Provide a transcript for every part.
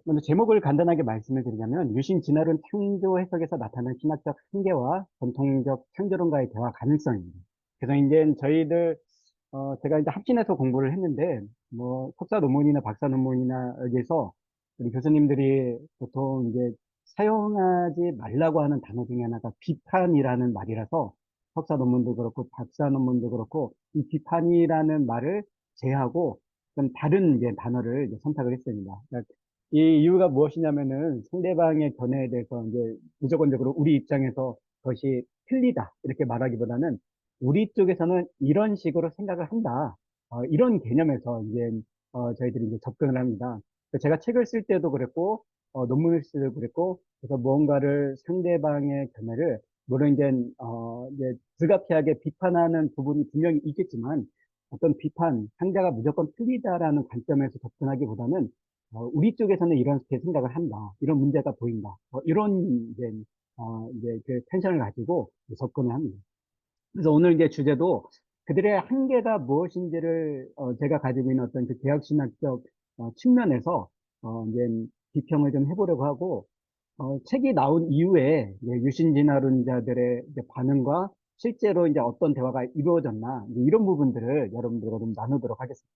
먼저 제목을 간단하게 말씀을 드리자면 유신 진화론 창조 해석에서 나타난 신학적 한계와 전통적 창조론과의 대화 가능성입니다. 그래서 이제 저희들 제가 이제 합진해서 공부를 했는데 뭐 석사 논문이나 박사 논문이나 여기서 우리 교수님들이 보통 이제 사용하지 말라고 하는 단어 중에 하나가 비판이라는 말이라서 석사 논문도 그렇고 박사 논문도 그렇고 이 비판이라는 말을 제하고 좀 다른 이제 단어를 이제 선택을 했습니다. 그러니까 이 이유가 무엇이냐면은 상대방의 견해에 대해서 이제 무조건적으로 우리 입장에서 그것이 틀리다 이렇게 말하기보다는 우리 쪽에서는 이런 식으로 생각을 한다. 이런 개념에서 이제 저희들이 이제 접근을 합니다. 제가 책을 쓸 때도 그랬고 논문을 쓸 때도 그랬고 그래서 무언가를 상대방의 견해를 물론 이제 불가피하게 비판하는 부분이 분명히 있겠지만 어떤 비판, 상대가 무조건 틀리다라는 관점에서 접근하기보다는 우리 쪽에서는 이렇게 생각을 한다. 이런 문제가 보인다. 이런 이제 그 텐션을 가지고 접근을 합니다. 그래서 오늘 이제 주제도 그들의 한계가 무엇인지를 제가 가지고 있는 어떤 그 개혁신학적 측면에서 이제 비평을 좀 해보려고 하고 책이 나온 이후에 이제 유신진화론자들의 이제 반응과 실제로 이제 어떤 대화가 이루어졌나 이런 부분들을 여러분들과 좀 나누도록 하겠습니다.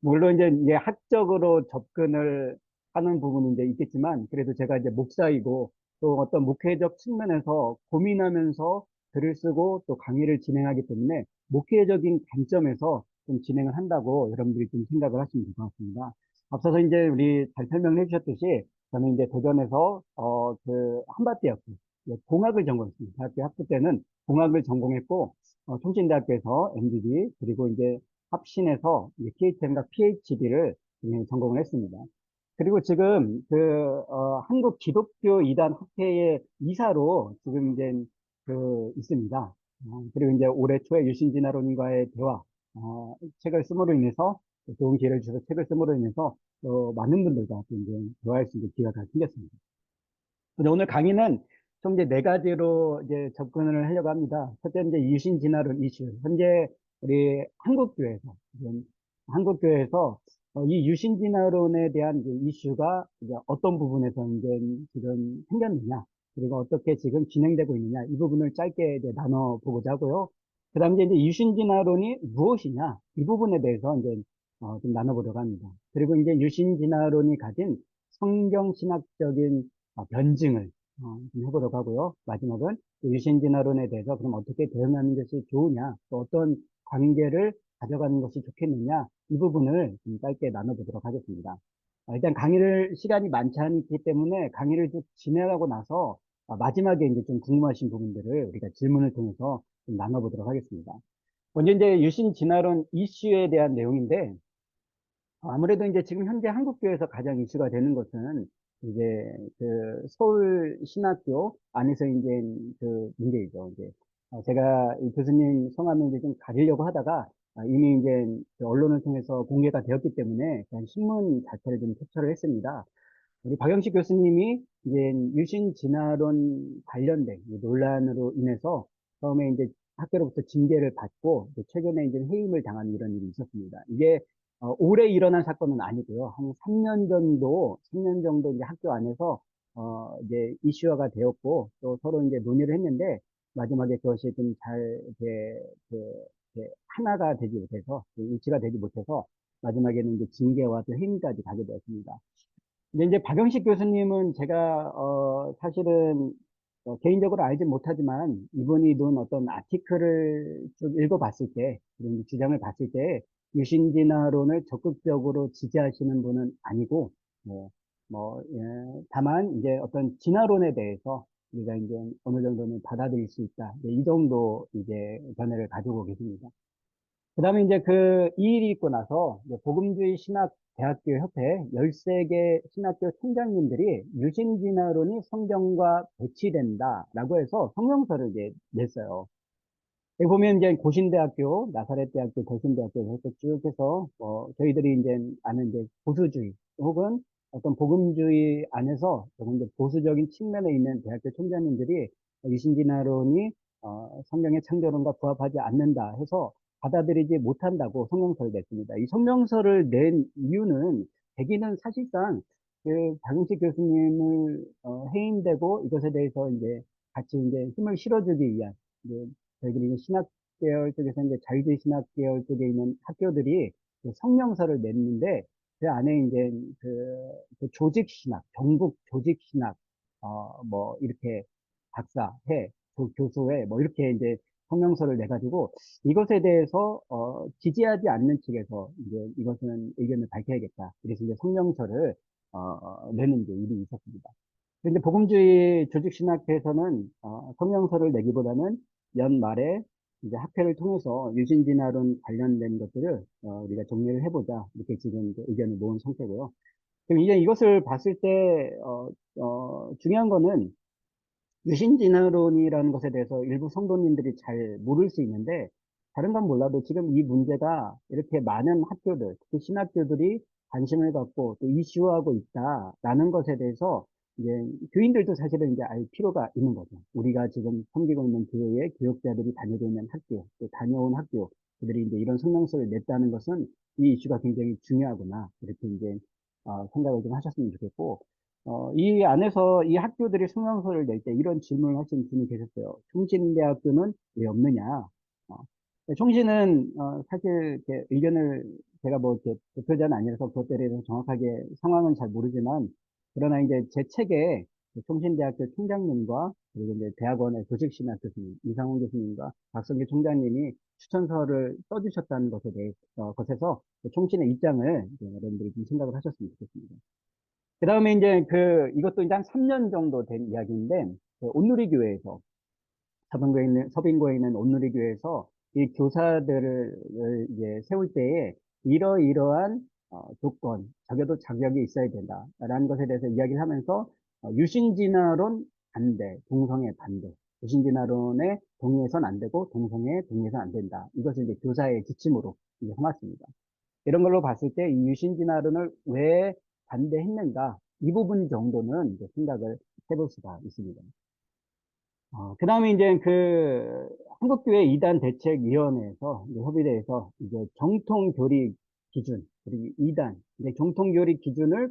물론 이제 학적으로 접근을 하는 부분이 이제 있겠지만, 그래도 제가 이제 목사이고, 또 어떤 목회적 측면에서 고민하면서 글을 쓰고 또 강의를 진행하기 때문에, 목회적인 관점에서 좀 진행을 한다고 여러분들이 좀 생각을 하시면 될 것 같습니다. 앞서서 이제 우리 잘 설명해 주셨듯이, 저는 이제 대전에서, 한밭대학교, 공학을 전공했습니다. 대학교 학부 때는 공학을 전공했고, 총신대학교에서 MBB, 그리고 이제 합신해서 PHM과 PhD를 전공을 했습니다. 그리고 지금 한국 기독교 이단 학회의 이사로 지금 이제 있습니다. 그리고 이제 올해 초에 유신진화론과의 대화, 책을 쓰므로 인해서 좋은 기회를 주셔서 책을 쓰므로 인해서 많은 분들과 또 이제 대화할 수 있는 기회가 생겼습니다. 근데 오늘 강의는 총 이제 네 가지로 이제 접근을 하려고 합니다. 첫째, 이제 유신 진화론 이슈. 현재 우리 한국교회에서 이 유신 진화론에 대한 이제 이슈가 이제 어떤 부분에서 이제 지금 생겼느냐, 그리고 어떻게 지금 진행되고 있느냐, 이 부분을 짧게 이제 나눠보고자 하고요. 그 다음에 이제 유신 진화론이 무엇이냐, 이 부분에 대해서 이제 좀 나눠보려고 합니다. 그리고 이제 유신 진화론이 가진 성경 신학적인 변증을 좀 해보려고 하고요. 마지막은 유신진화론에 대해서 그럼 어떻게 대응하는 것이 좋으냐, 또 어떤 관계를 가져가는 것이 좋겠느냐, 이 부분을 좀 짧게 나눠보도록 하겠습니다. 일단 시간이 많지 않기 때문에 강의를 쭉 진행하고 나서 마지막에 이제 좀 궁금하신 부분들을 우리가 질문을 통해서 좀 나눠보도록 하겠습니다. 먼저 이제 유신진화론 이슈에 대한 내용인데, 아무래도 이제 지금 현재 한국교회에서 가장 이슈가 되는 것은 이제 그 서울 신학교 안에서 이제 그 문제이죠. 이제 제가 이 교수님 성함을 이제 좀 가리려고 하다가 이미 이제 그 언론을 통해서 공개가 되었기 때문에 그냥 신문 자체를 좀 캡처를 했습니다. 우리 박영식 교수님이 이제 유신 진화론 관련된 이 논란으로 인해서 처음에 이제 학교로부터 징계를 받고 이제 최근에 이제 해임을 당한 이런 일이 있었습니다. 이게 올해 일어난 사건은 아니고요. 한 3년 정도 이제 학교 안에서 이제 이슈화가 되었고 또 서로 이제 논의를 했는데 마지막에 그것이 좀 잘 이렇게 하나가 되지 못해서 일치가 되지 못해서 마지막에는 이제 징계와 또 해임까지 가게 되었습니다. 근데 이제 박영식 교수님은 제가 사실은 개인적으로 알지 못하지만 이분이 논 어떤 아티클을 쭉 읽어봤을 때 그리고 이제 주장을 봤을 때 유신진화론을 적극적으로 지지하시는 분은 아니고 다만 이제 어떤 진화론에 대해서 우리가 이제 어느 정도는 받아들일 수 있다. 이 정도 이제 견해를 가지고 계십니다. 그 다음에 이제 이 일이 있고 나서 이제 복음주의 신학대학교 협회 13개 신학교 총장님들이 유신진화론이 성경과 배치된다라고 해서 성명서를 이제 냈어요. 여기 보면 이제 고신대학교, 나사렛대학교, 거신대학교 이렇게 쭉 해서 저희들이 이제 아는 이제 보수주의 혹은 어떤 복음주의 안에서 조금 더 보수적인 측면에 있는 대학교 총장님들이 유신진화론이 성경의 창조론과 부합하지 않는다 해서 받아들이지 못한다고 성명서를 냈습니다. 이 성명서를 낸 이유는 대기는 사실상 박용식 교수님을 해임되고 이것에 대해서 이제 같이 이제 힘을 실어주기 위한 이제 저희들이 이제 신학 계열 쪽에서 이제 자유주의 신학 계열 쪽에 있는 학교들이 그 성명서를 냈는데 그 안에 이제 그 조직 신학, 경북 조직 신학 뭐 이렇게 박사회, 교수회 뭐 이렇게 이제 성명서를 내가지고 이것에 대해서 지지하지 않는 측에서 이제 이것은 의견을 밝혀야겠다. 그래서 이제 성명서를 내는 이제 일이 있었습니다. 그런데 복음주의 조직신학회에서는 성명서를 내기보다는 연말에 이제 학회를 통해서 유신진화론 관련된 것들을 우리가 정리를 해보자 이렇게 지금 이제 의견을 모은 상태고요. 그럼 이제 이것을 봤을 때 중요한 거는 유신진화론이라는 것에 대해서 일부 성도님들이 잘 모를 수 있는데, 다른 건 몰라도 지금 이 문제가 이렇게 많은 학교들, 특히 신학교들이 관심을 갖고 또 이슈화하고 있다라는 것에 대해서 이제 교인들도 사실은 이제 알 필요가 있는 거죠. 우리가 지금 섬기고 있는 교회의 교역자들이 다니고 있는 학교, 또 다녀온 학교, 그들이 이제 이런 성명서를 냈다는 것은 이 이슈가 굉장히 중요하구나. 이렇게 이제 생각을 좀 하셨으면 좋겠고, 이 안에서 이 학교들이 성명서를 낼 때 이런 질문을 하신 분이 계셨어요. 총신대학교는 왜 없느냐? 어, 총신은 사실 이렇게 의견을 제가 뭐 이렇게 대표자는 아니라서 그것에 대해서 정확하게 상황은 잘 모르지만 그러나 이제 제 책에 그 총신대학교 총장님과 그리고 이제 대학원의 조직신학 교수님 이상훈 교수님과 박성기 총장님이 추천서를 써주셨다는 것에 대해서 것에서 그 총신의 입장을 이제 여러분들이 좀 생각을 하셨으면 좋겠습니다. 그 다음에 이제 이것도 이제 한 3년 정도 된 이야기인데, 온누리교회에서, 서빙고에 있는 온누리교회에서 이 교사들을 이제 세울 때에 이러이러한 조건, 적어도 자격이 있어야 된다라는 것에 대해서 이야기를 하면서 유신진화론 반대, 동성애 반대, 유신진화론에 동의해서는 안 되고 동성애에 동의해서는 안 된다. 이것을 이제 교사의 지침으로 이제 삼았습니다. 이런 걸로 봤을 때 이 유신진화론을 왜 반대했는가 이 부분 정도는 이제 생각을 해볼 수가 있습니다. 그 다음에 이제 한국교회 이단 대책위원회에서 이제 협의대에서 이제 정통교리 기준 그리고 이단 이제 정통교리 기준을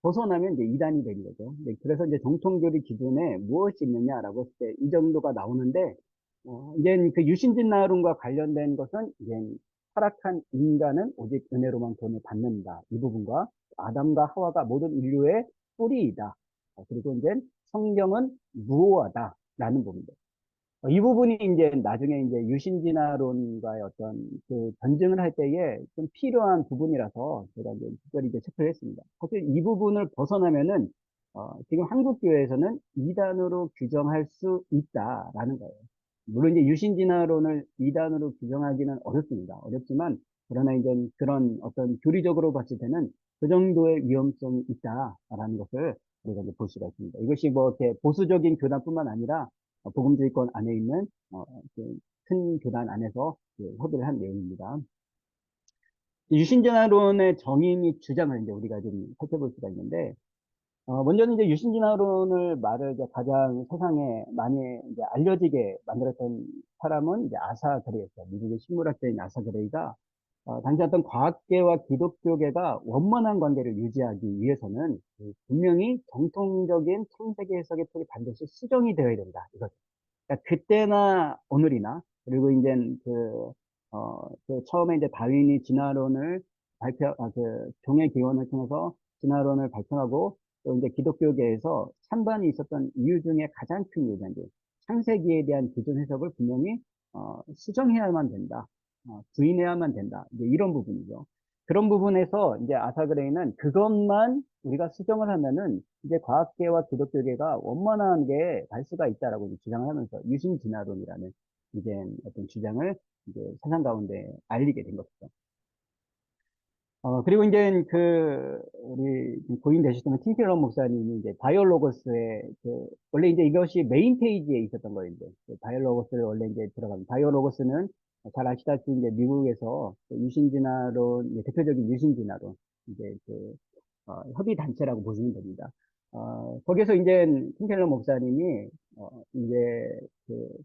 벗어나면 이제 이단이 되는 거죠. 그래서 이제 정통교리 기준에 무엇이 있느냐라고 했을 때 이 정도가 나오는데 이제 그 유신진나론과 관련된 것은 이제 타락한 인간은 오직 은혜로만 구원을 받는다. 이 부분과 아담과 하와가 모든 인류의 뿌리이다. 그리고 이제 성경은 무오하다라는 부분들. 이 부분이 이제 나중에 이제 유신진화론과의 어떤 그 전쟁을 할 때에 좀 필요한 부분이라서 제가 이제 특별히 이제 체크를 했습니다. 사실 이 부분을 벗어나면은 지금 한국 교회에서는 이단으로 규정할 수 있다라는 거예요. 물론 이제 유신진화론을 이단으로 규정하기는 어렵습니다. 어렵지만 그러나 이제 그런 어떤 교리적으로 봤을 때는 그 정도의 위험성이 있다라는 것을 우리가 이제 볼 수가 있습니다. 이것이 뭐 이렇게 보수적인 교단뿐만 아니라 복음주의권 안에 있는 큰 교단 안에서 협의를 한 내용입니다. 유신진화론의 정의 및 주장을 이제 우리가 좀 살펴볼 수가 있는데 먼저는 이제 유신진화론을 말을 이제 가장 세상에 많이 이제 알려지게 만들었던 사람은 이제 아사 그레이였어요. 미국의 식물학자인 아사 그레이가 당시 어떤 과학계와 기독교계가 원만한 관계를 유지하기 위해서는 분명히 정통적인 창세기 해석의 틀이 반드시 수정이 되어야 된다. 이거죠. 그러니까 그때나 오늘이나 그리고 이제 처음에 이제 다윈이 진화론을 종의 기원을 통해서 진화론을 발표하고 또 이제 기독교계에서 찬반이 있었던 이유 중에 가장 큰 이유가 이제 창세기에 대한 기존 해석을 분명히 수정해야만 된다. 부인해야만 된다. 이제 이런 부분이죠. 그런 부분에서 이제 아사그레이는 그것만 우리가 수정을 하면은 이제 과학계와 기독교계가 원만하게 갈 수가 있다라고 주장을 하면서 유신진화론이라는 이제 어떤 주장을 이제 세상 가운데 알리게 된 것이죠. 그리고 이제 우리 고인 되셨던 팀켈러 목사님이 이제 바이올로거스에 원래 이제 이것이 메인 페이지에 있었던 거예요. 이제 바이올로거스를 원래 이제 들어가면, 바이올로거스는 잘 아시다시피 이제 미국에서 유신진화론, 대표적인 유신진화론, 이제 협의 단체라고 보시면 됩니다. 거기서 이제 팀켈러 목사님이, 이제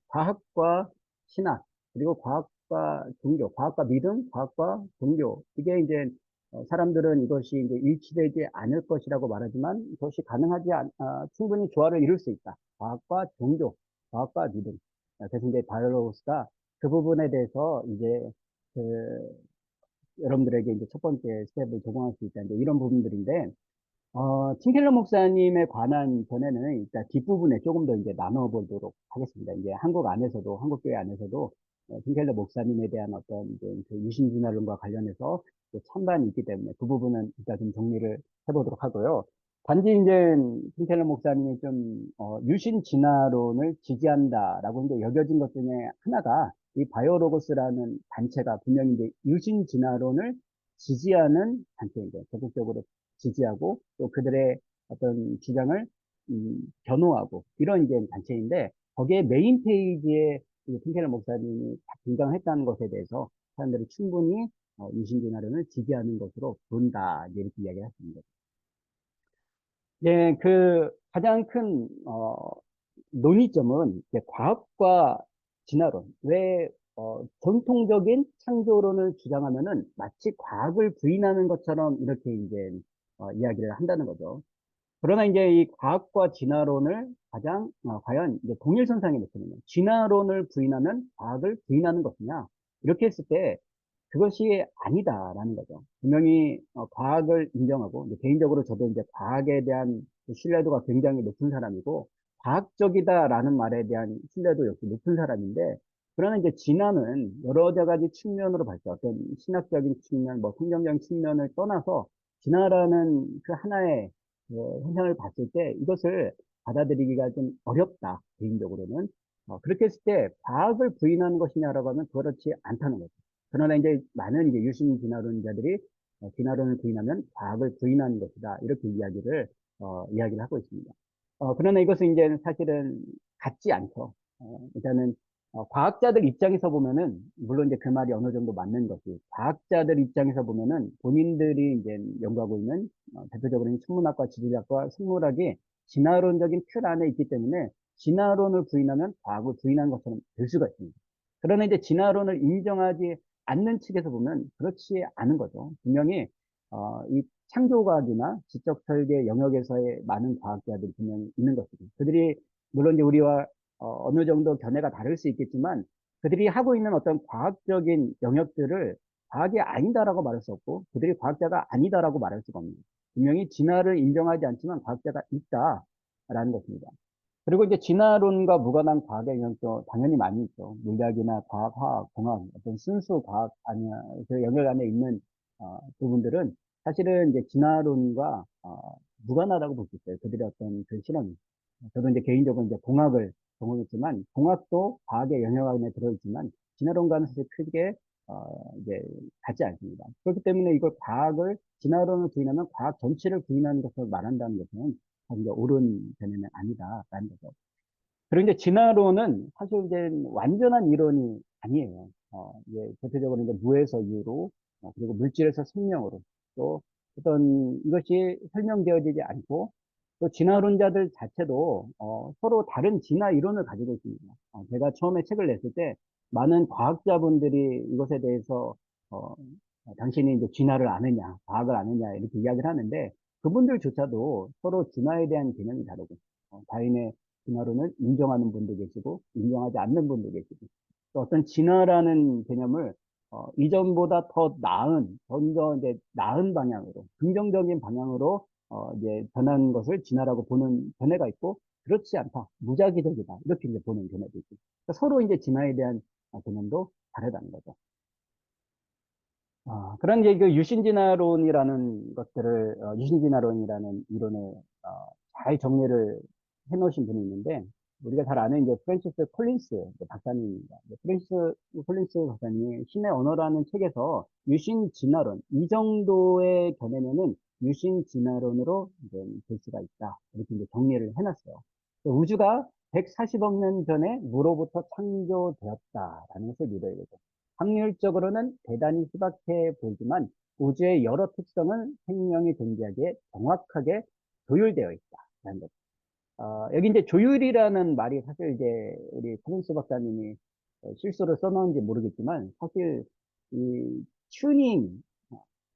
과학과 신학, 그리고 과학과 종교, 과학과 믿음, 과학과 종교, 이게 이제 사람들은 이것이 이제 일치되지 않을 것이라고 말하지만 그것이 충분히 조화를 이룰 수 있다. 과학과 종교, 과학과 믿음. 그래서 이제 바이오로스가 그 부분에 대해서 이제 그 여러분들에게 이제 첫 번째 스텝을 제공할 수 있다. 이제 이런 부분들인데, 틴켈러 목사님에 관한 전에는 일단 뒷부분에 조금 더 이제 나눠보도록 하겠습니다. 이제 한국 안에서도, 한국교회 안에서도, 틴켈러 목사님에 대한 어떤 이제 그 유신진화론과 관련해서 찬반이 있기 때문에 그 부분은 일단 좀 정리를 해보도록 하고요. 단지 이제 틴켈러 목사님이 좀, 유신진화론을 지지한다라고 이제 여겨진 것 중에 하나가 이 바이오로고스라는 단체가 분명히 이제 유신진화론을 지지하는 단체인데 적극적으로 지지하고 또 그들의 어떤 주장을 변호하고 이런 이제 단체인데 거기에 메인 페이지에 틴켈러 목사님이 등장했다는 것에 대해서 사람들이 충분히 유신진화론을 지지하는 것으로 본다 이렇게 이야기를 했습니다. 네, 그 가장 큰 논의점은 이제 과학과 진화론. 왜 전통적인 창조론을 주장하면은 마치 과학을 부인하는 것처럼 이렇게 이제 이야기를 한다는 거죠. 그러나 이제 이 과학과 진화론을 가장 과연 이제 동일선상에 놓으면 진화론을 부인하면 과학을 부인하는 것이냐 이렇게 했을 때 그것이 아니다라는 거죠. 분명히 과학을 인정하고 이제 개인적으로 저도 이제 과학에 대한 그 신뢰도가 굉장히 높은 사람이고 과학적이다라는 말에 대한 신뢰도 역시 높은 사람인데 그러나 이제 진화는 여러 가지 측면으로 봤을 때 어떤 신학적인 측면, 뭐 성경적인 측면을 떠나서 진화라는 그 하나의 현상을 봤을 때 이것을 받아들이기가 좀 어렵다 개인적으로는 그렇게 했을 때 과학을 부인하는 것이냐라고 하면 그렇지 않다는 거죠. 그러나 이제 많은 이제 유신 진화론자들이 진화론을 부인하면 과학을 부인하는 것이다. 이렇게 이야기를 하고 있습니다. 그러나 이것은 이제 사실은 같지 않죠. 일단은, 과학자들 입장에서 보면은, 물론 이제 그 말이 어느 정도 맞는 것이, 과학자들 입장에서 보면은 본인들이 이제 연구하고 있는, 대표적으로는 천문학과 지질학과 생물학이 진화론적인 틀 안에 있기 때문에 진화론을 부인하면 과학을 부인한 것처럼 될 수가 있습니다. 그러나 이제 진화론을 인정하지 않는 측에서 보면 그렇지 않은 거죠. 분명히 이 창조과학이나 지적 설계 영역에서의 많은 과학자들이 분명히 있는 것이죠. 그들이 물론 이제 우리와 어느 정도 견해가 다를 수 있겠지만 그들이 하고 있는 어떤 과학적인 영역들을 과학이 아니다라고 말할 수 없고 그들이 과학자가 아니다라고 말할 수가 없는 거죠. 분명히 진화를 인정하지 않지만 과학자가 있다라는 것입니다. 그리고 이제 진화론과 무관한 과학의 영역도 당연히 많이 있죠. 물리학이나 과학, 화학, 공학, 어떤 순수 과학 아니야, 그 영역 안에 있는 부분들은 사실은 이제 진화론과 무관하다고 볼 수 있어요. 그들의 어떤 그 실험이. 저도 이제 개인적으로 이제 공학을 전공했지만 공학도 과학의 영역 안에 들어있지만 진화론과는 사실 크게 이제 같지 않습니다. 그렇기 때문에 이걸 진화론을 부인하면 과학 전체를 부인하는 것을 말한다는 것은 사실 이제 옳은 견해는 아니다라는 거죠. 그리고 이제 진화론은 사실 이제 완전한 이론이 아니에요. 이제 대표적으로 이제 무에서 유로, 그리고 물질에서 생명으로, 또 어떤 이것이 설명되어지지 않고, 또 진화론자들 자체도 서로 다른 진화 이론을 가지고 있습니다. 제가 처음에 책을 냈을 때 많은 과학자분들이 이것에 대해서 당신이 이제 진화를 아느냐, 과학을 아느냐 이렇게 이야기를 하는데 그분들조차도 서로 진화에 대한 개념이 다르고 다인의 진화론을 인정하는 분도 계시고 인정하지 않는 분도 계시고 또 어떤 진화라는 개념을 이전보다 더 나은, 더 이제 나은 방향으로 긍정적인 방향으로 이제 변한 것을 진화라고 보는 견해가 있고 그렇지 않다, 무작위적이다 이렇게 이제 보는 견해도 있고 그러니까 서로 이제 진화에 대한 개념도 다르다는 거죠. 그런 이제 그 유신진화론이라는 이론을 잘 정리를 해 놓으신 분이 있는데, 우리가 잘 아는 이제 프랜시스 콜린스 박사님입니다. 프랜시스 콜린스 박사님이 신의 언어라는 책에서 유신진화론, 이 정도의 견해면은 유신진화론으로 이제 될 수가 있다. 이렇게 이제 정리를 해놨어요. 우주가 140억 년 전에 무로부터 창조되었다라는 것을 믿어야 되죠. 확률적으로는 대단히 희박해 보이지만 우주의 여러 특성은 생명이 존재하기에 정확하게 조율되어 있다라는 것. 여기 이제 조율이라는 말이 사실 이제 우리 코민스 박사님이 실수로 써놓은지 모르겠지만 사실 이 튜닝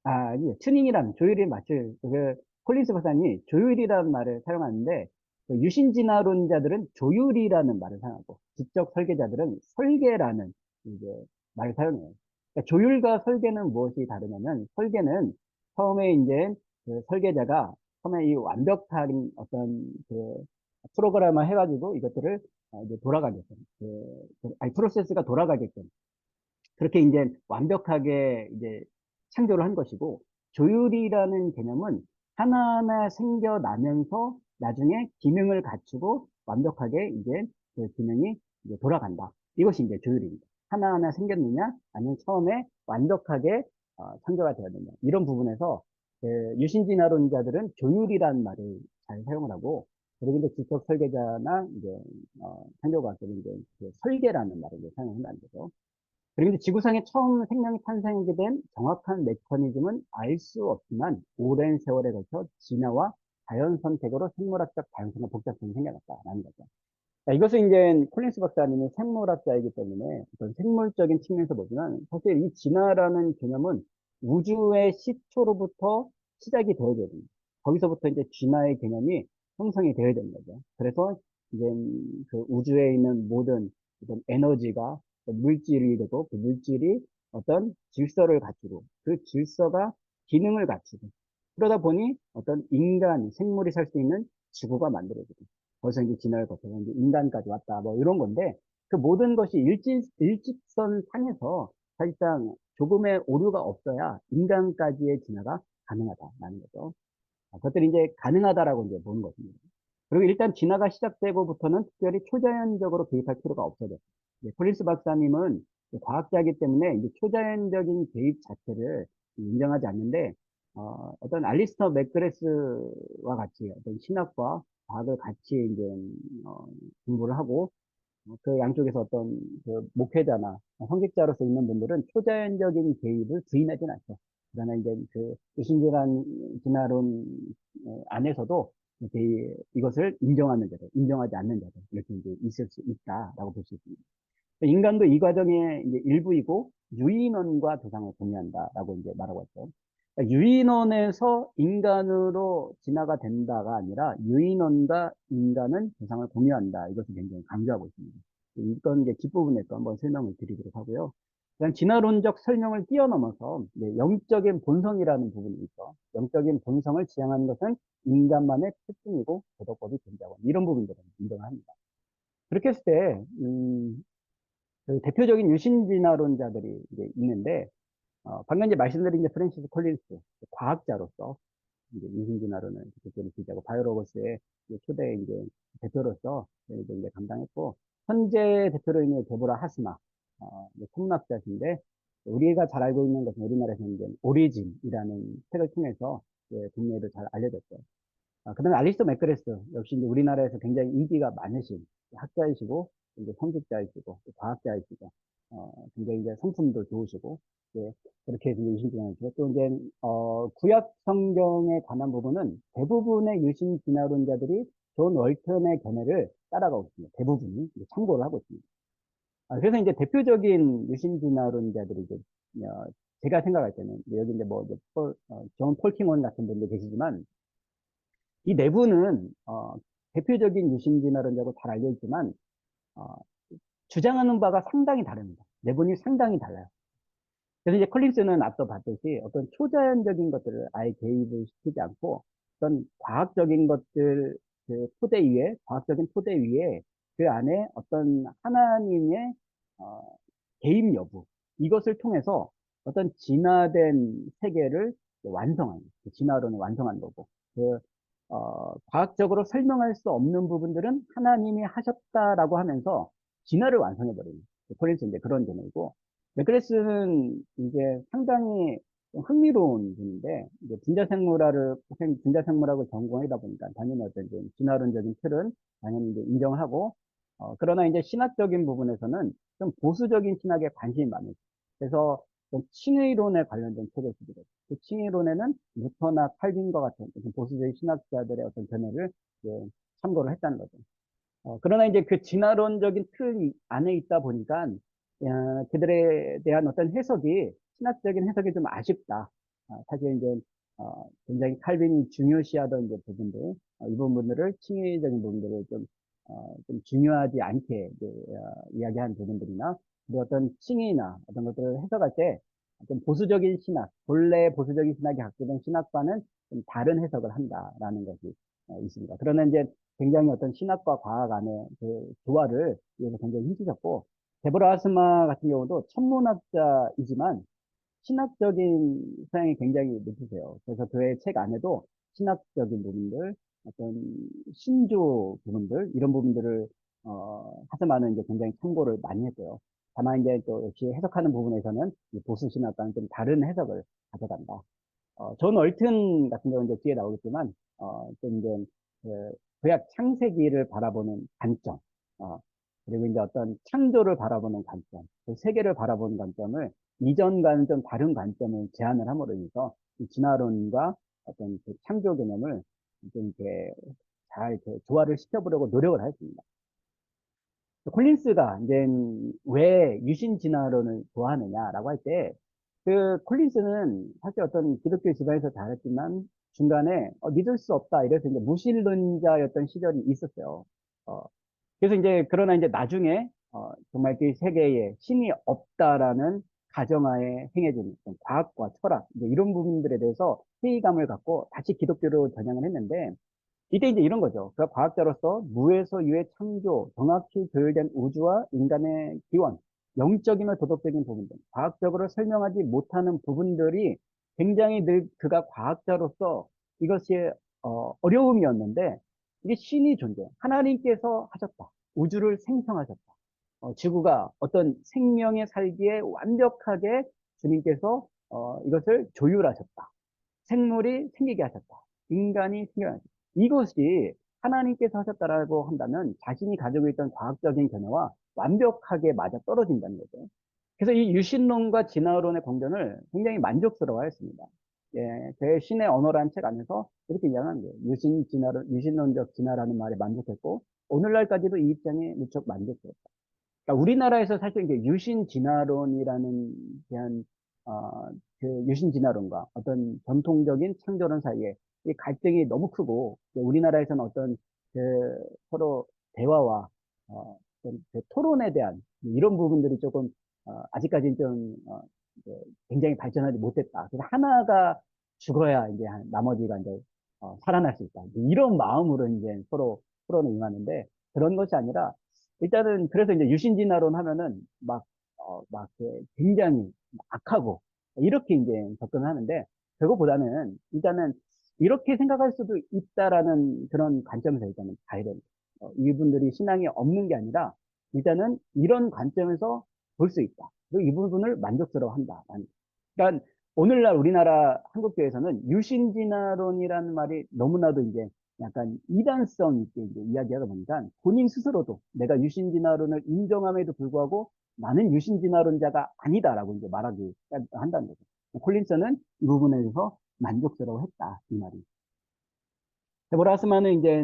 아니, 튜닝이란 조율에 맞출, 콜린스 박사님이 조율이라는 말을 사용하는데, 그 유신진화론자들은 조율이라는 말을 사용하고, 지적 설계자들은 설계라는 이제 말을 사용해요. 그러니까 조율과 설계는 무엇이 다르냐면, 설계는 처음에 이제 그 설계자가 처음에 이 완벽한 어떤 그 프로그램을 해가지고 이것들을 이제 돌아가게끔, 아니, 프로세스가 돌아가게끔 그렇게 이제 완벽하게 이제 창조를 한 것이고, 조율이라는 개념은 하나하나 생겨나면서 나중에 기능을 갖추고 완벽하게 이제 그 기능이 이제 돌아간다. 이것이 이제 조율입니다. 하나하나 생겼느냐, 아니면 처음에 완벽하게 창조가 되었느냐. 이런 부분에서 그 유신진화론자들은 조율이라는 말을 잘 사용을 하고, 그리고 이제 지적 설계자나 이제 창조과학자는 이제 그 설계라는 말을 이제 사용한다는 거죠. 그리고 이제 지구상에 처음 생명이 탄생하게 된 정확한 메커니즘은 알 수 없지만 오랜 세월에 걸쳐 진화와 자연 선택으로 생물학적 다양성과 복잡성이 생겨났다라는 거죠. 자, 이것은 이제 콜린스 박사님은 생물학자이기 때문에 어떤 생물적인 측면에서 보지만 사실 이 진화라는 개념은 우주의 시초로부터 시작이 되어야 됩니다. 거기서부터 이제 진화의 개념이 형성이 되어야 되는 거죠. 그래서 이제 그 우주에 있는 모든 어떤 에너지가 물질이 되고 그 물질이 어떤 질서를 갖추고 그 질서가 기능을 갖추고 그러다 보니 어떤 인간, 생물이 살 수 있는 지구가 만들어지고 벌써 이제 진화를 거쳐서 이제 인간까지 왔다. 뭐 이런 건데 그 모든 것이 일직선 상에서 사실상 조금의 오류가 없어야 인간까지의 진화가 가능하다라는 거죠. 그것들이 이제 가능하다라고 이제 보는 것입니다. 그리고 일단 진화가 시작되고부터는 특별히 초자연적으로 개입할 필요가 없어졌어요. 콜린스 박사님은 과학자이기 때문에 이제 초자연적인 개입 자체를 인정하지 않는데, 떤 알리스터 맥그레스와 같이 어떤 신학과 과학을 같이 이제, 어, 공부를 하고, 그 양쪽에서 어떤 그 목회자나 성직자로서 있는 분들은 초자연적인 개입을 부인하진 않죠. 그러나 이제 그 유신진한 진화론 안에서도 이제 이것을 인정하는 자들, 인정하지 않는 자들 이렇게 이제 있을 수 있다라고 볼 수 있습니다. 인간도 이 과정의 이제 일부이고 유인원과 조상을 공유한다라고 이제 말하고 있죠. 그러니까 유인원에서 인간으로 진화가 된다가 아니라 유인원과 인간은 조상을 공유한다. 이것을 굉장히 강조하고 있습니다. 이건 이제 뒷부분에 또 한번 설명을 드리도록 하고요. 그냥 진화론적 설명을 뛰어넘어서 이제 영적인 본성이라는 부분이 있죠. 영적인 본성을 지향하는 것은 인간만의 특징이고 도덕법이 존재하고 이런 부분들은 인정합니다. 그렇게 했을 때, 그 대표적인 유신진화론자들이 이제 있는데, 방금 이제 말씀드린 이제 프랜시스 콜린스, 과학자로서 이제 유신진화론을 대표로 지지하고 바이오로거스의 초대 이제 대표로서 이제 감당했고, 현재 대표로 있는 데보라 하스마, 이제 천문학자신데, 우리가 잘 알고 있는 것은 우리나라에서 이제 오리진이라는 책을 통해서 국내에도 잘 알려졌죠. 그다음에 알리스토 맥그레스 역시 이제 우리나라에서 굉장히 인기가 많으신 학자이시고 이제 성직자이시고 과학자이시고 굉장히 이제 성품도 좋으시고 예, 그렇게 이제 유신진화론이시고 또 이제 구약 성경에 관한 부분은 대부분의 유신 진화론자들이 존 월턴의 견해를 따라가고 있습니다. 대부분이 이제 참고를 하고 있습니다. 그래서 이제 대표적인 유신 진화론자들이 이제 제가 생각할 때는 여기 이제 뭐 이제 존 폴킹원 같은 분도 계시지만 이 내부는 대표적인 유신진화론자고 잘 알려있지만 어, 주장하는 바가 상당히 다릅니다. 내분이 상당히 달라요. 그래서 이제 콜린스는 앞서 봤듯이 어떤 초자연적인 것들을 아예 개입을 시키지 않고 어떤 과학적인 것들 그 토대 위에 과학적인 토대 위에 그 안에 어떤 하나님의 어, 개입 여부 이것을 통해서 어떤 진화된 세계를 완성하는 진화론을 완성한 거고 그 과학적으로 설명할 수 없는 부분들은 하나님이 하셨다라고 하면서 진화를 완성해버리는 콜린스 이제 그런 개념이고 맥그레스는 이제 상당히 좀 흥미로운 분인데 이제 분자생물학을 전공하다 보니까 당연히 어떤 좀 진화론적인 틀은 당연히 이제 인정을 하고 그러나 이제 신학적인 부분에서는 좀 보수적인 신학에 관심이 많아요. 그래서 좀 칭의론에 관련된 책을 쓰게 돼요. 그 칭의론에는 루터나 칼빈과 같은 보수적인 신학자들의 어떤 견해를 이제 참고를 했다는 거죠. 그러나 이제 그 진화론적인 틀 안에 있다 보니까 그들에 대한 어떤 해석이 신학적인 해석이 좀 아쉽다. 사실 이제 굉장히 칼빈이 중요시하던 이제 부분들, 이 부분들을 칭의적인 부분들을 좀 중요하지 않게 이제, 이야기한 부분들이나 그리고 어떤 칭의나 어떤 것들을 해석할 때 좀 보수적인 신학, 본래 보수적인 신학이 갖고 있는 신학과는 좀 다른 해석을 한다라는 것이 있습니다. 그러나 이제 굉장히 어떤 신학과 과학 안의 그 조화를 위해서 굉장히 힘쓰셨고, 데보라 하스마 같은 경우도 천문학자이지만 신학적인 성향이 굉장히 높으세요. 그래서 그의 책 안에도 신학적인 부분들, 어떤 신조 부분들, 이런 부분들을, 하스마는 이제 굉장히 참고를 많이 했고요. 다만 이제 또 역시 해석하는 부분에서는 이 보수 신학과는 좀 다른 해석을 가져간다. 존 얼튼 같은 경우는 이제 뒤에 나오겠지만, 좀 이제, 그, 구약 창세기를 바라보는 관점, 어, 그리고 이제 어떤 창조를 바라보는 관점, 그 세계를 바라보는 관점을 이전과는 좀 다른 관점을 제안을 함으로 인해서 이 진화론과 어떤 그 창조 개념을 좀 이렇게 잘 이렇게 조화를 시켜보려고 노력을 했습니다. 콜린스가 이제 왜 유신 진화론을 좋아하느냐라고 할 때, 그 콜린스는 사실 어떤 기독교 집안에서 자랐지만 중간에 믿을 수 없다 이래서 이제 무신론자였던 시절이 있었어요. 어, 그래서 이제 그러나 이제 나중에 정말 그 세계에 신이 없다라는 가정하에 행해진 어떤 과학과 철학 이제 이런 부분들에 대해서 회의감을 갖고 다시 기독교로 전향을 했는데 이때 이제 이런 거죠. 그러니까 과학자로서 무에서 유의 창조, 정확히 조율된 우주와 인간의 기원, 영적이며 도덕적인 부분들, 과학적으로 설명하지 못하는 부분들이 굉장히 늘 그가 과학자로서 이것이 어려움이었는데 이게 신이 존재, 하나님께서 하셨다. 우주를 생성하셨다. 지구가 어떤 생명의 살기에 완벽하게 주님께서 이것을 조율하셨다. 생물이 생기게 하셨다. 인간이 생겨야 하셨다. 이것이 하나님께서 하셨다라고 한다면 자신이 가지고 있던 과학적인 견해와 완벽하게 맞아 떨어진다는 거죠. 그래서 이 유신론과 진화론의 공존을 굉장히 만족스러워 했습니다. 예, 제 신의 언어라는 책 안에서 이렇게 이야기하는 거예요. 유신론적 진화라는 말에 만족했고, 오늘날까지도 이 입장에 무척 만족스럽다. 그러니까 우리나라에서 사실 이제 유신 진화론이라는 대한 그 유신 진화론과 어떤 전통적인 창조론 사이에 이 갈등이 너무 크고 우리나라에서는 어떤 그 서로 대화와 어떤 그 토론에 대한 이런 부분들이 조금 아직까지는 좀 굉장히 발전하지 못했다. 그래서 하나가 죽어야 이제 나머지가 이제 살아날 수 있다. 이런 마음으로 이제 서로 토론을 임하는데 그런 것이 아니라 일단은 그래서 이제 유신진화론 하면은 막 굉장히 악하고 이렇게 이제 접근을 하는데 그거보다는 일단은 이렇게 생각할 수도 있다라는 그런 관점에서 일단은 봐야 됩니다. 이분들이 신앙이 없는 게 아니라 일단은 이런 관점에서 볼 수 있다. 그리고 이 부분을 만족스러워한다. 그러니까 오늘날 우리나라 한국교회에서는 유신진화론이라는 말이 너무나도 이제 약간 이단성 있게 이제 이야기하다 보니까 본인 스스로도 내가 유신진화론을 인정함에도 불구하고 나는 유신진화론자가 아니다라고 이제 말하기 한다는 거죠. 콜린스는 이 부분에 대해서 만족스러워했다 이 말이. 데보라스만은 이제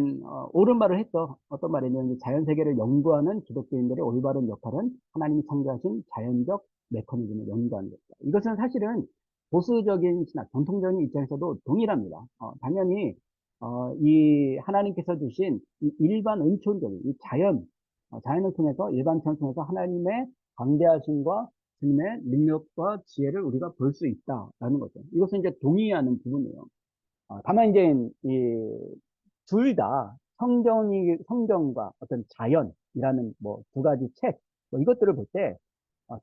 옳은 말을 했어. 어떤 말이냐면 자연 세계를 연구하는 기독교인들의 올바른 역할은 하나님이 창조하신 자연적 메커니즘을 연구하는 것이다. 이것은 사실은 보수적인 신학, 전통적인 입장에서도 동일합니다. 당연히 이 하나님께서 주신 이 일반 은총적인 이 자연을 통해서 일반천을 통해서 하나님의 광대하심과 주님의 능력과 지혜를 우리가 볼 수 있다라는 거죠. 이것은 이제 동의하는 부분이에요. 다만 이제 둘 다 성경과 어떤 자연이라는 뭐 두 가지 책, 뭐 이것들을 볼 때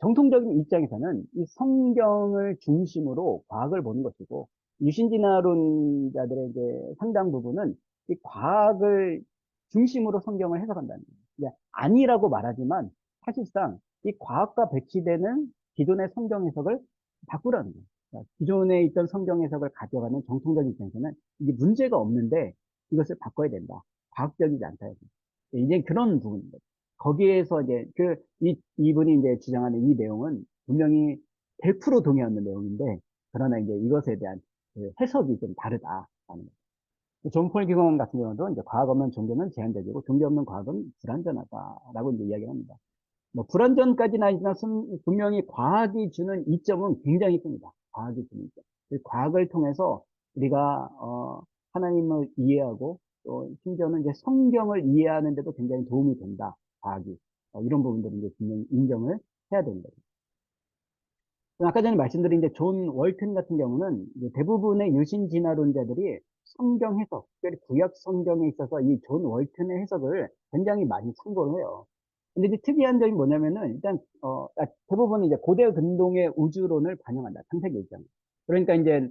정통적인 입장에서는 이 성경을 중심으로 과학을 보는 것이고 유신진화론자들의 이제 상당 부분은 이 과학을 중심으로 성경을 해석한다는 거예요. 이게 아니라고 말하지만 사실상 이 과학과 배치되는 기존의 성경 해석을 바꾸라는 거예요. 그러니까 기존에 있던 성경 해석을 가져가는 정통적인 입장에서는 이게 문제가 없는데 이것을 바꿔야 된다. 과학적이지 않다. 이제 그런 부분입니다. 거기에서 이제 이분이 이제 주장하는 이 내용은 분명히 100% 동의하는 내용인데 그러나 이제 이것에 대한 그 해석이 좀 다르다라는 거죠. 존 폴 기공 같은 경우도 이제 과학 없는 종교는 제한적이고 종교 없는 과학은 불완전하다라고 이제 이야기를 합니다. 뭐 불완전까지는 아니지만 분명히 과학이 주는 이점은 굉장히 큽니다. 과학이 주는 이점. 이 과학을 통해서 우리가 하나님을 이해하고 또 심지어는 이제 성경을 이해하는 데도 굉장히 도움이 된다. 과학이. 이런 부분들을 이제 분명히 인정을 해야 된다. 아까 전에 말씀드린 이제 존 월튼 같은 경우는 이제 대부분의 유신 진화론자들이 성경 해석, 특별히 구약 성경에 있어서 이 존 월튼의 해석을 굉장히 많이 참고를 해요. 근데 이제 특이한 점이 뭐냐면은 일단 대부분 이제 고대 근동의 우주론을 반영한다. 창세기 입장. 그러니까 이제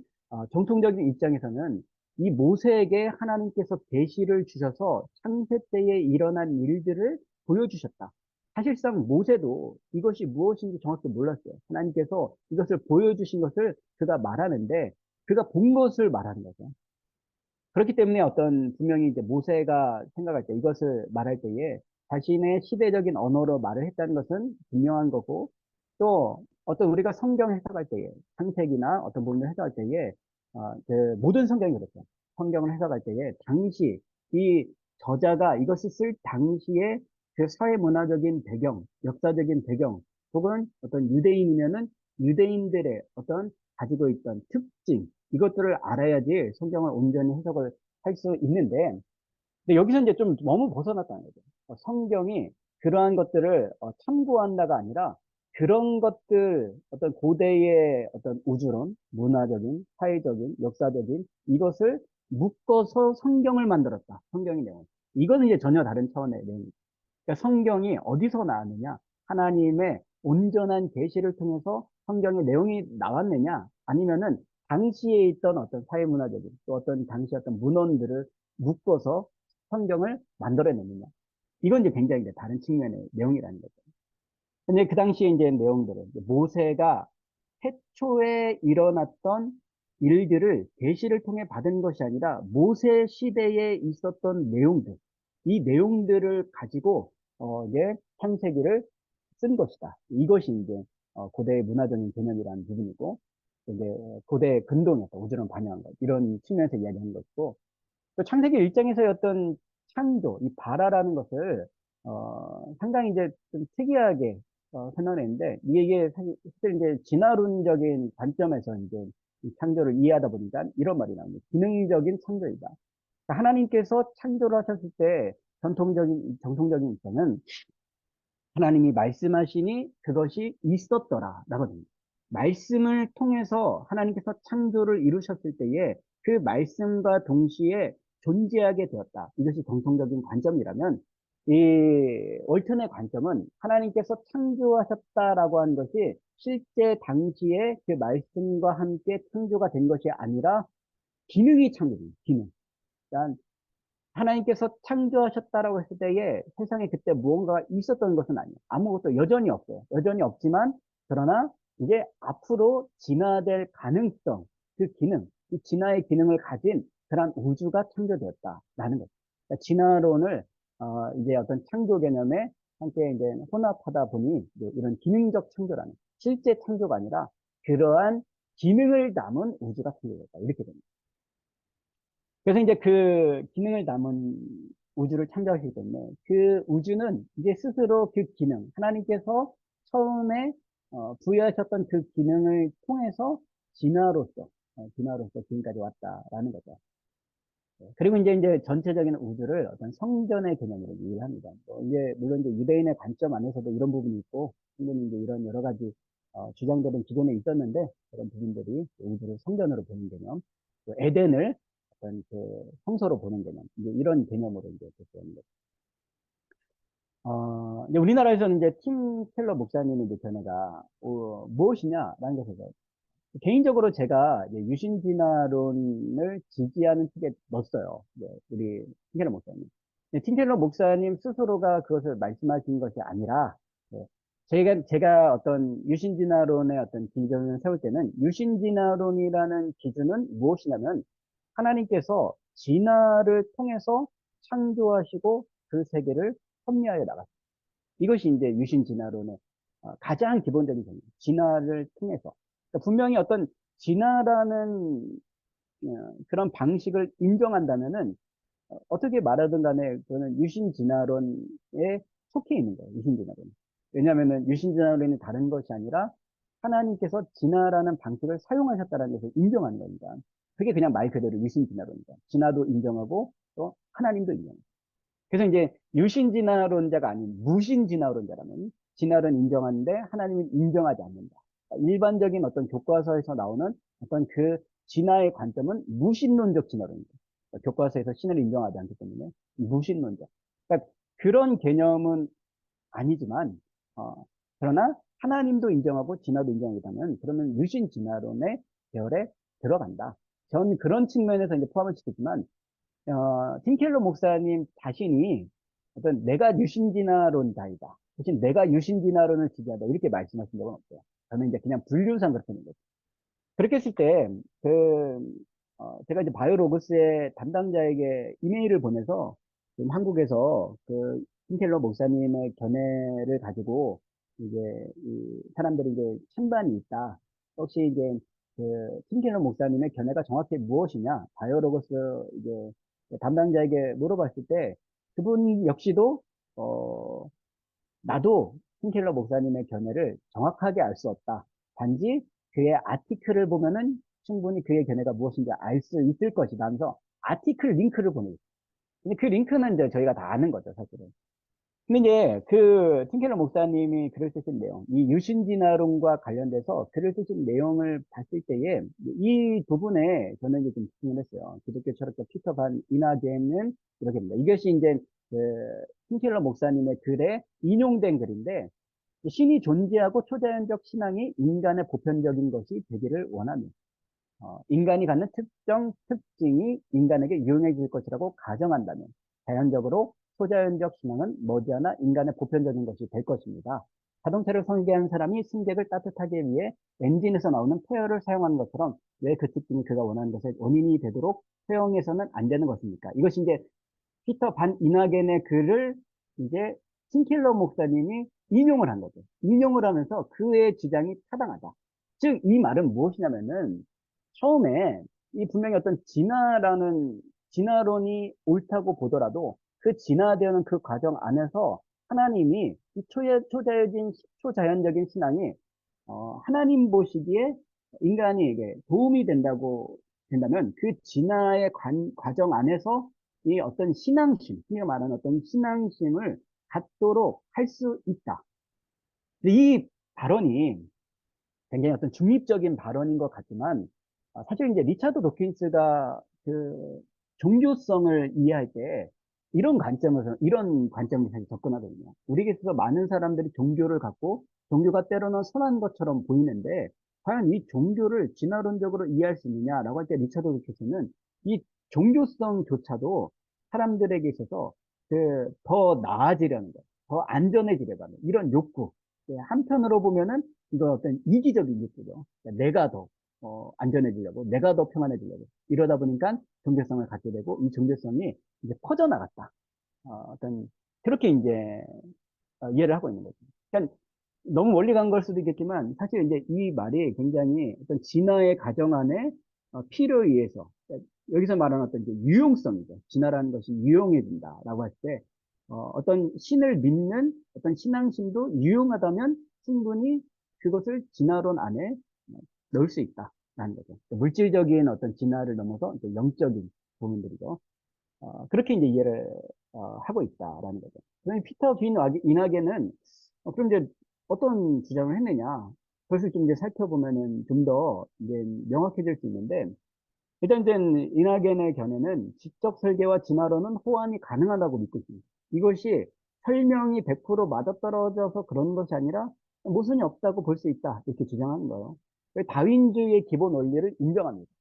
정통적인 입장에서는 이 모세에게 하나님께서 계시를 주셔서 창세 때에 일어난 일들을 보여주셨다. 사실상 모세도 이것이 무엇인지 정확히 몰랐어요. 하나님께서 이것을 보여주신 것을 그가 말하는데 그가 본 것을 말하는 거죠. 그렇기 때문에 분명히 이제 모세가 생각할 때 이것을 말할 때에 자신의 시대적인 언어로 말을 했다는 것은 분명한 거고 또 우리가 성경 해석할 때에 창세기나 어떤 부분을 해석할 때에 그 모든 성경이 그렇죠. 성경을 해석할 때에 당시 이 저자가 이것을 쓸 당시에 그 사회 문화적인 배경, 역사적인 배경 혹은 어떤 유대인이면은 유대인들의 가지고 있던 특징 이것들을 알아야지 성경을 온전히 해석을 할 수 있는데, 근데 여기서 이제 좀 너무 벗어났다는 거죠. 성경이 그러한 것들을 참고한다가 아니라 그런 것들, 고대의 우주론, 문화적인, 사회적인, 역사적인 이것을 묶어서 성경을 만들었다. 성경의 내용. 이거는 이제 전혀 다른 차원의 내용입니다. 그러니까 성경이 어디서 나왔느냐? 하나님의 온전한 계시를 통해서 성경의 내용이 나왔느냐? 아니면은 당시에 있던 사회문화적인 또 당시 문헌들을 묶어서 성경을 만들어내느냐? 이건 이제 굉장히 이제 다른 측면의 내용이라는 거죠. 근데 그 당시에 이제 내용들은 모세가 태초에 일어났던 일들을 계시를 통해 받은 것이 아니라 모세 시대에 있었던 내용들, 이 내용들을 가지고 이제 창세기를 쓴 것이다. 이것이 이제 고대 문화적인 개념이라는 부분이고, 이제 고대 근동에서 우주론 반영한 것 이런 측면에서 이야기하는 것이고, 또 창세기 1장에서의 창조, 이 발화라는 것을 상당히 이제 좀 특이하게 설명했는데 이게 사실 이제 진화론적인 관점에서 이제 이 창조를 이해하다 보니까 이런 말이 나옵니다. 기능적인 창조이다. 그러니까 하나님께서 창조를 하셨을 때 정통적인 입장은 하나님이 말씀하시니 그것이 있었더라 라거든요. 말씀을 통해서 하나님께서 창조를 이루셨을 때에 그 말씀과 동시에 존재하게 되었다. 이것이 정통적인 관점이라면 이 월튼의 관점은 하나님께서 창조하셨다라고 하는 것이 실제 당시에 그 말씀과 함께 창조가 된 것이 아니라 기능이 창조됩니다. 기능. 그러니까 하나님께서 창조하셨다라고 했을 때에 세상에 그때 무언가가 있었던 것은 아니에요. 아무것도 여전히 없어요. 여전히 없지만 그러나 이제 앞으로 진화될 가능성, 그 기능, 이 진화의 기능을 가진 그러한 우주가 창조되었다라는 거죠. 그러니까 진화론을 이제 창조 개념에 함께 이제 혼합하다 보니 이제 이런 기능적 창조라는 실제 창조가 아니라 그러한 기능을 담은 우주가 창조됐다. 이렇게 됩니다. 그래서 이제 그 기능을 담은 우주를 창조하시기 때문에 그 우주는 이제 스스로 그 기능, 하나님께서 처음에 부여하셨던 그 기능을 통해서 진화로서 지금까지 왔다라는 거죠. 그리고 이제 전체적인 우주를 성전의 개념으로 이해를 합니다. 이제 물론 이제 유대인의 관점 안에서도 이런 부분이 있고, 물론 이제 이런 여러 가지 주장들은 기존에 있었는데 그런 부분들이 우주를 성전으로 보는 개념, 또 에덴을 그 성소로 보는 개념, 이제 이런 개념으로 이제 되는 거죠. 이제 우리나라에서는 이제 팀 켈러 목사님의 이제 견해가 무엇이냐라는 것에서 개인적으로 제가 이제 유신진화론을 지지하는 측에 넣었어요. 네, 우리 팀켈러 목사님. 팀켈러 목사님 스스로가 그것을 말씀하신 것이 아니라, 네, 제가 유신진화론의 기준을 세울 때는 유신진화론이라는 기준은 무엇이냐면 하나님께서 진화를 통해서 창조하시고 그 세계를 섭리하여 나갔다. 이것이 이제 유신진화론의 가장 기본적인 개념. 진화를 통해서. 그러니까 분명히 진화라는 그런 방식을 인정한다면은 어떻게 말하든 간에 그거는 유신진화론에 속해 있는 거예요. 유신진화론. 왜냐하면은 유신진화론이 다른 것이 아니라 하나님께서 진화라는 방식을 사용하셨다는 것을 인정하는 겁니다. 그게 그냥 말 그대로 유신진화론이다. 진화도 인정하고 또 하나님도 인정합니다. 그래서 이제 유신진화론자가 아닌 무신진화론자라면 진화론 인정하는데 하나님은 인정하지 않는다. 일반적인 어떤 교과서에서 나오는 어떤 그 진화의 관점은 무신론적 진화론입니다. 교과서에서 신을 인정하지 않기 때문에 무신론적. 그러니까 그런 개념은 아니지만 그러나 하나님도 인정하고 진화도 인정하다면 그러면 유신 진화론의 계열에 들어간다. 전 그런 측면에서 이제 포함을 시켰지만 팀켈러 목사님 자신이 어떤 내가 유신진화론자이다. 대신 내가 유신진화론을 지지하다. 이렇게 말씀하신 적은 없어요. 저는 이제 그냥 분류상 그렇게 하는 거죠. 그렇게 했을 때, 제가 이제 바이오로그스의 담당자에게 이메일을 보내서 지금 한국에서 그 팀켈러 목사님의 견해를 가지고 이제 이 사람들이 이제 찬반이 있다. 혹시 이제 그 팀켈러 목사님의 견해가 정확히 무엇이냐? 바이오로그스 이제 담당자에게 물어봤을 때 그분 역시도 나도 팀켈러 목사님의 견해를 정확하게 알 수 없다. 단지 그의 아티클을 보면은 충분히 그의 견해가 무엇인지 알 수 있을 것이다 하면서 아티클 링크를 보내요. 근데 그 링크는 이제 저희가 다 아는 거죠, 사실은. 근데 이제 그 팀켈러 목사님이 글을 쓰신 내용, 이 유신진화론과 관련돼서 글을 쓰신 내용을 봤을 때에 이 부분에 저는 이제 좀 집중을 했어요. 기독교 철학자 피터 반 이나겐은 이렇게 합니다. 이것이 이제 그 팀켈러 목사님의 글에 인용된 글인데 신이 존재하고 초자연적 신앙이 인간의 보편적인 것이 되기를 원하며 인간이 갖는 특정 특징이 인간에게 유용해질 것이라고 가정한다면 자연적으로 초자연적 신앙은 머지않아 인간의 보편적인 것이 될 것입니다. 자동차를 설계한 사람이 승객을 따뜻하게 위해 엔진에서 나오는 퇴열을 사용하는 것처럼 왜 그 특징이 그가 원하는 것의 원인이 되도록 사용해서는 안 되는 것입니까? 이것이 이제 피터 반 이나겐의 글을 이제 신킬러 목사님이 인용을 한 거죠. 인용을 하면서 그의 주장이 타당하다. 즉, 이 말은 무엇이냐면은 처음에 이 분명히 어떤 진화론이 옳다고 보더라도 그 진화되는 그 과정 안에서 하나님이 이 초자연적인 신앙이 하나님 보시기에 인간에게 도움이 된다면 그 진화의 과정 안에서 이 어떤 신앙심, 우리가 말하는 어떤 신앙심을 갖도록 할 수 있다. 근데 이 발언이 굉장히 어떤 중립적인 발언인 것 같지만 사실 이제 리차드 도킨스가 그 종교성을 이해할 때 이런 관점을 사실 접근하거든요. 우리에게 있어서 많은 사람들이 종교를 갖고 종교가 때로는 선한 것처럼 보이는데 과연 이 종교를 진화론적으로 이해할 수 있느냐라고 할 때 리차드 도킨스는 이 종교성조차도 사람들에게 있어서 그 더 나아지려는 것, 더 안전해지려고 하는 이런 욕구. 한편으로 보면은 이건 어떤 이기적인 욕구죠. 그러니까 내가 더 안전해지려고, 내가 더 평안해지려고. 이러다 보니까 종교성을 갖게 되고, 이 종교성이 이제 퍼져나갔다. 어떤, 그렇게 이제 이해를 하고 있는 거죠. 그러니까 너무 멀리 간 걸 수도 있겠지만, 사실 이제 이 말이 굉장히 어떤 진화의 과정 안에 필요에 의해서, 그러니까 여기서 말하는 어떤 이제 유용성이죠. 진화라는 것이 유용해진다라고 할 때, 어떤 신을 믿는 어떤 신앙심도 유용하다면 충분히 그것을 진화론 안에 넣을 수 있다라는 거죠. 물질적인 어떤 진화를 넘어서 이제 영적인 부분들이죠. 그렇게 이제 이해를 하고 있다라는 거죠. 그러면 피터 빈 이나게는 그럼 이제 어떤 주장을 했느냐? 그것을 좀 이제 살펴보면은 좀 더 이제 명확해질 수 있는데 일단 이제 이나겐의 견해는 지적 설계와 진화론은 호환이 가능하다고 믿고 있습니다. 이것이 설명이 100% 맞아떨어져서 그런 것이 아니라 모순이 없다고 볼 수 있다 이렇게 주장하는 거예요. 다윈주의의 기본 원리를 인정합니다.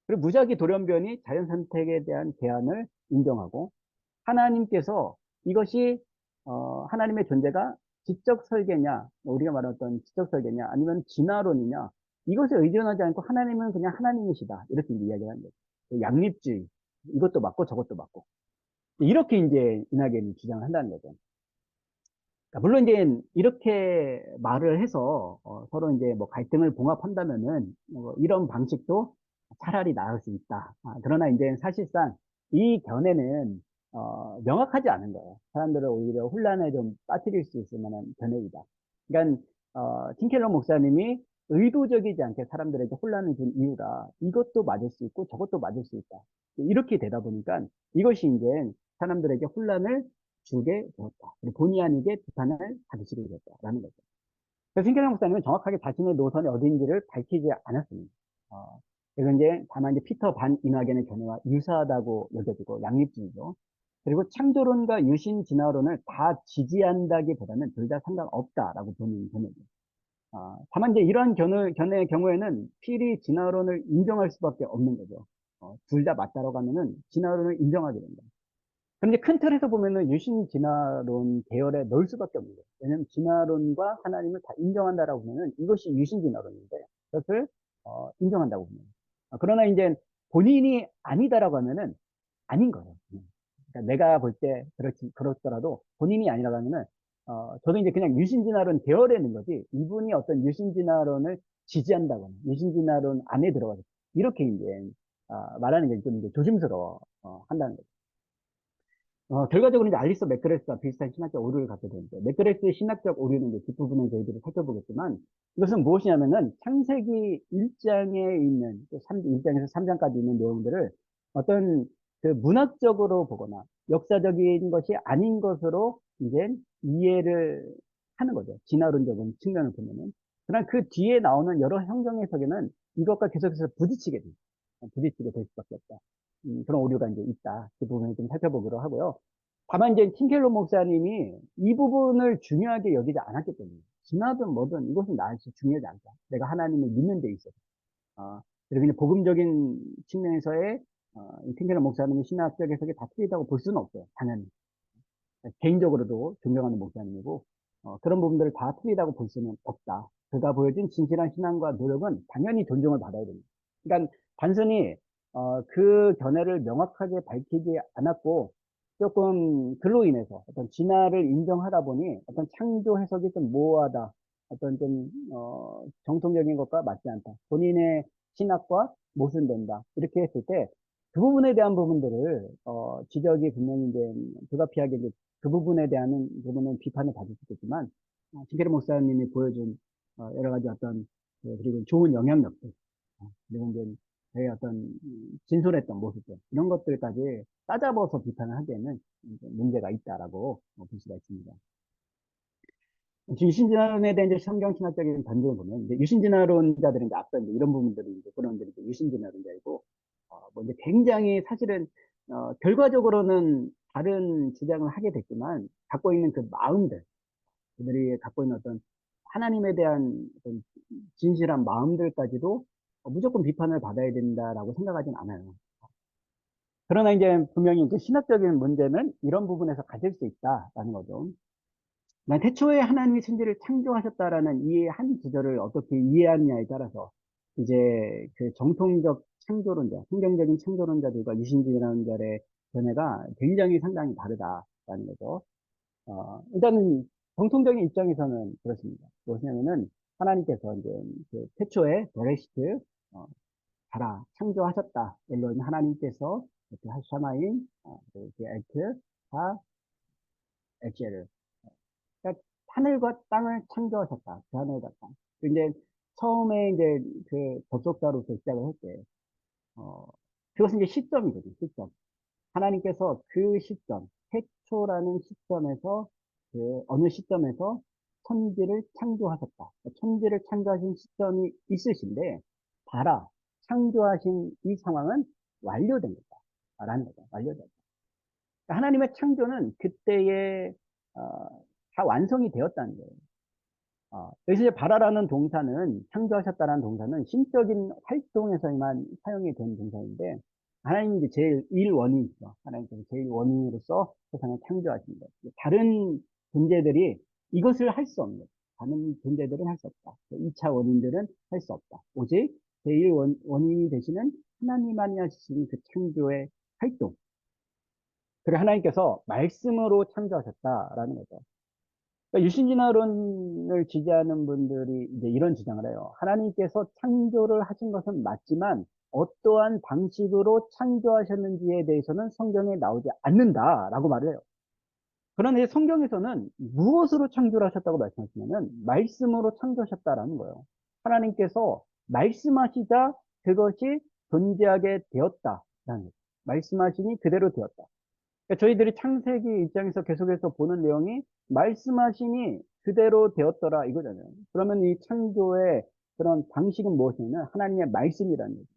그리고 무작위 돌연변이 자연 선택에 대한 제한을 인정하고 하나님께서 이것이 하나님의 존재가 지적 설계냐, 우리가 말했던 지적 설계냐, 아니면 진화론이냐, 이것에 의존하지 않고 하나님은 그냥 하나님이시다. 이렇게 이야기를 하는 거죠. 양립주의, 이것도 맞고 저것도 맞고. 이렇게 이제 이낙연이 주장을 한다는 거죠. 그러니까 물론 이제 이렇게 말을 해서 서로 이제 뭐 갈등을 봉합한다면은 이런 방식도 차라리 나을 수 있다. 그러나 이제 사실상 이 견해는 명확하지 않은 거예요. 사람들을 오히려 혼란에 좀 빠뜨릴 수 있을 만한 견해이다. 그러니까 팀켈러 목사님이 의도적이지 않게 사람들에게 혼란을 준 이유가 이것도 맞을 수 있고 저것도 맞을 수 있다. 이렇게 되다 보니까 이것이 이제 사람들에게 혼란을 주게 되었다. 그리고 본의 아니게 비판을 받으시게 되었다라는 거죠. 그래서 팀켈러 목사님은 정확하게 자신의 노선이 어디인지를 밝히지 않았습니다. 어, 그래서 이제 다만 이제 피터 반 이낙연의 견해와 유사하다고 여겨지고 양립주의죠. 그리고 창조론과 유신 진화론을 다 지지한다기보다는 둘 다 상관없다라고 보는 견해죠. 다만 이제 이러한 견해의 경우에는 필히 진화론을 인정할 수밖에 없는 거죠. 둘 다 맞다라고 하면은 진화론을 인정하게 된다. 그런데 큰 틀에서 보면은 유신 진화론 계열에 넣을 수밖에 없는 거예요. 왜냐하면 진화론과 하나님을 다 인정한다라고 하면은 이것이 유신 진화론인데 그것을 인정한다고 보면. 그러나 이제 본인이 아니다라고 하면은 아닌 거예요. 그러니까 내가 볼 때 그렇더라도 본인이 아니라고 하면은 저도 이제 그냥 유신진화론 계열에 있는 거지 이분이 어떤 유신진화론을 지지한다거나 유신진화론 안에 들어가서 이렇게 이제 말하는 게 좀 조심스러워 한다는 거죠. 결과적으로 이제 알리스 맥그레스와 비슷한 신학적 오류를 갖게 되는데, 맥그레스의 신학적 오류는 이제 뒷부분에 저희들이 살펴보겠지만, 이것은 무엇이냐면은 창세기 1장에 있는, 1장에서 3장까지 있는 내용들을 어떤 그 문학적으로 보거나 역사적인 것이 아닌 것으로 이제 이해를 하는 거죠. 진화론적인 측면을 보면은. 그러나 그 뒤에 나오는 여러 성경 해석에는 이것과 계속해서 부딪히게 됩니다. 부딪히게 될 수밖에 없다. 그런 오류가 이제 있다. 그 부분을 좀 살펴보기로 하고요. 다만 이제 팀켈러 목사님이 이 부분을 중요하게 여기지 않았기 때문에 진화든 뭐든 이것은 나한테 중요하지 않다. 내가 하나님을 믿는 데 있어서. 그리고 이제 복음적인 측면에서의 이 팀켈러 목사님의 신학적 해석이 다 틀리다고 볼 수는 없어요. 당연히. 개인적으로도 존경하는 목사님이고 그런 부분들을 다 틀리다고 볼 수는 없다. 그가 보여준 진실한 신앙과 노력은 당연히 존중을 받아야 됩니다. 그러니까 단순히 그 견해를 명확하게 밝히지 않았고 조금 글로 인해서 어떤 진화를 인정하다 보니 어떤 창조 해석이 좀 모호하다. 어떤 좀 정통적인 것과 맞지 않다. 본인의 신학과 모순된다. 이렇게 했을 때 그 부분에 대한 부분들을 지적이 분명히 이제 불가피하게 이제 그 부분에 대한 부분은 비판을 받을 수 있겠지만 김계래 목사님이 보여준 여러 가지 어떤 그리고 좋은 영향력들 그리고 이제 저의 어떤 진솔했던 모습들 이런 것들까지 따잡아서 비판을 하기에는 이제 문제가 있다라고 볼 수가 있습니다. 지금 유신진화론에 대한 이제 성경신학적인 반증을 보면 이제 유신진화론자들은 이제 앞서 이제 이런 부분들이 이제 그런들이 이제 유신진화론자이고 뭐 이제 굉장히 사실은 결과적으로는 다른 주장을 하게 됐지만 갖고 있는 그 마음들 그들이 갖고 있는 어떤 하나님에 대한 어떤 진실한 마음들까지도 무조건 비판을 받아야 된다라고 생각하진 않아요. 그러나 이제 분명히 이제 신학적인 문제는 이런 부분에서 가질 수 있다라는 거죠. 난 태초에 하나님이 천지를 창조하셨다라는 이 한 구절을 어떻게 이해하느냐에 따라서 이제 그 정통적 창조론자, 성경적인 창조론자들과 유신주의론자의 견해가 굉장히 상당히 다르다라는 거죠. 일단은 정통적인 입장에서는 그렇습니다. 무엇이냐면은 하나님께서 이제 그 태초에 베레시트 가라 창조하셨다. 물론 하나님께서 이렇게 샤마인, 이렇게 에트, 하, 엑셀을 그러니까 하늘과 땅을 창조하셨다. 그 하늘과 땅. 근데 처음에 이제 그 접속사로서 시작을 했대. 어, 그것은 이제 시점이거든, 시점. 하나님께서 그 시점, 태초라는 시점에서 그 어느 시점에서 천지를 창조하셨다. 천지를 창조하신 시점이 있으신데, 봐라, 창조하신 이 상황은 완료된 거다. 라는 거죠. 완료된 거다. 그러니까 하나님의 창조는 그때에 다 완성이 되었다는 거예요. 여기서 이제 바라라는 동사는 창조하셨다라는 동사는 심적인 활동에서만 사용이 된 동사인데 하나님이 이제 제일 일원이죠. 하나님께서 제일 원인으로서 세상을 창조하신 것. 다른 존재들이 이것을 할 수 없는 것. 다른 존재들은 할 수 없다. 2차 원인들은 할 수 없다. 오직 제일 원인이 되시는 하나님만이 하시는 그 창조의 활동. 그리고 하나님께서 말씀으로 창조하셨다라는 거죠. 그러니까 유신진화론을 지지하는 분들이 이제 이런 주장을 해요. 하나님께서 창조를 하신 것은 맞지만 어떠한 방식으로 창조하셨는지에 대해서는 성경에 나오지 않는다라고 말을 해요. 그런데 성경에서는 무엇으로 창조를 하셨다고 말씀하시냐면 말씀으로 창조하셨다라는 거예요. 하나님께서 말씀하시자 그것이 존재하게 되었다라는 거예요. 말씀하시니 그대로 되었다. 그러니까 저희들이 창세기 입장에서 계속해서 보는 내용이 말씀하시니 그대로 되었더라 이거잖아요. 그러면 이 창조의 그런 방식은 무엇이냐면 하나님의 말씀이라는 거죠.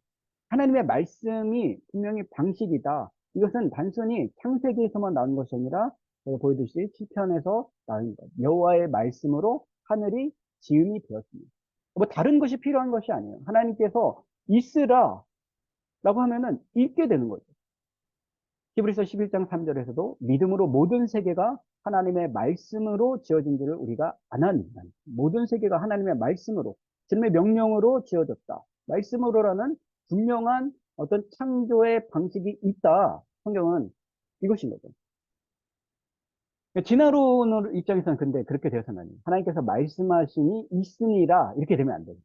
하나님의 말씀이 분명히 방식이다. 이것은 단순히 창세기에서만 나온 것이 아니라 제가 보여드렸듯이 시편에서 나온 것. 여호와의 말씀으로 하늘이 지음이 되었습니다. 뭐 다른 것이 필요한 것이 아니에요. 하나님께서 있으라 라고 하면은 있게 되는 거죠. 히브리서 11장 3절에서도 믿음으로 모든 세계가 하나님의 말씀으로 지어진 줄을 우리가 아나니 모든 세계가 하나님의 말씀으로 주님의 명령으로 지어졌다. 말씀으로라는 분명한 어떤 창조의 방식이 있다. 성경은 이것인 거죠. 진화론 입장에서는 근데 그렇게 되어서는 아니에요. 하나님께서 말씀하시니 있으니라 이렇게 되면 안 돼요.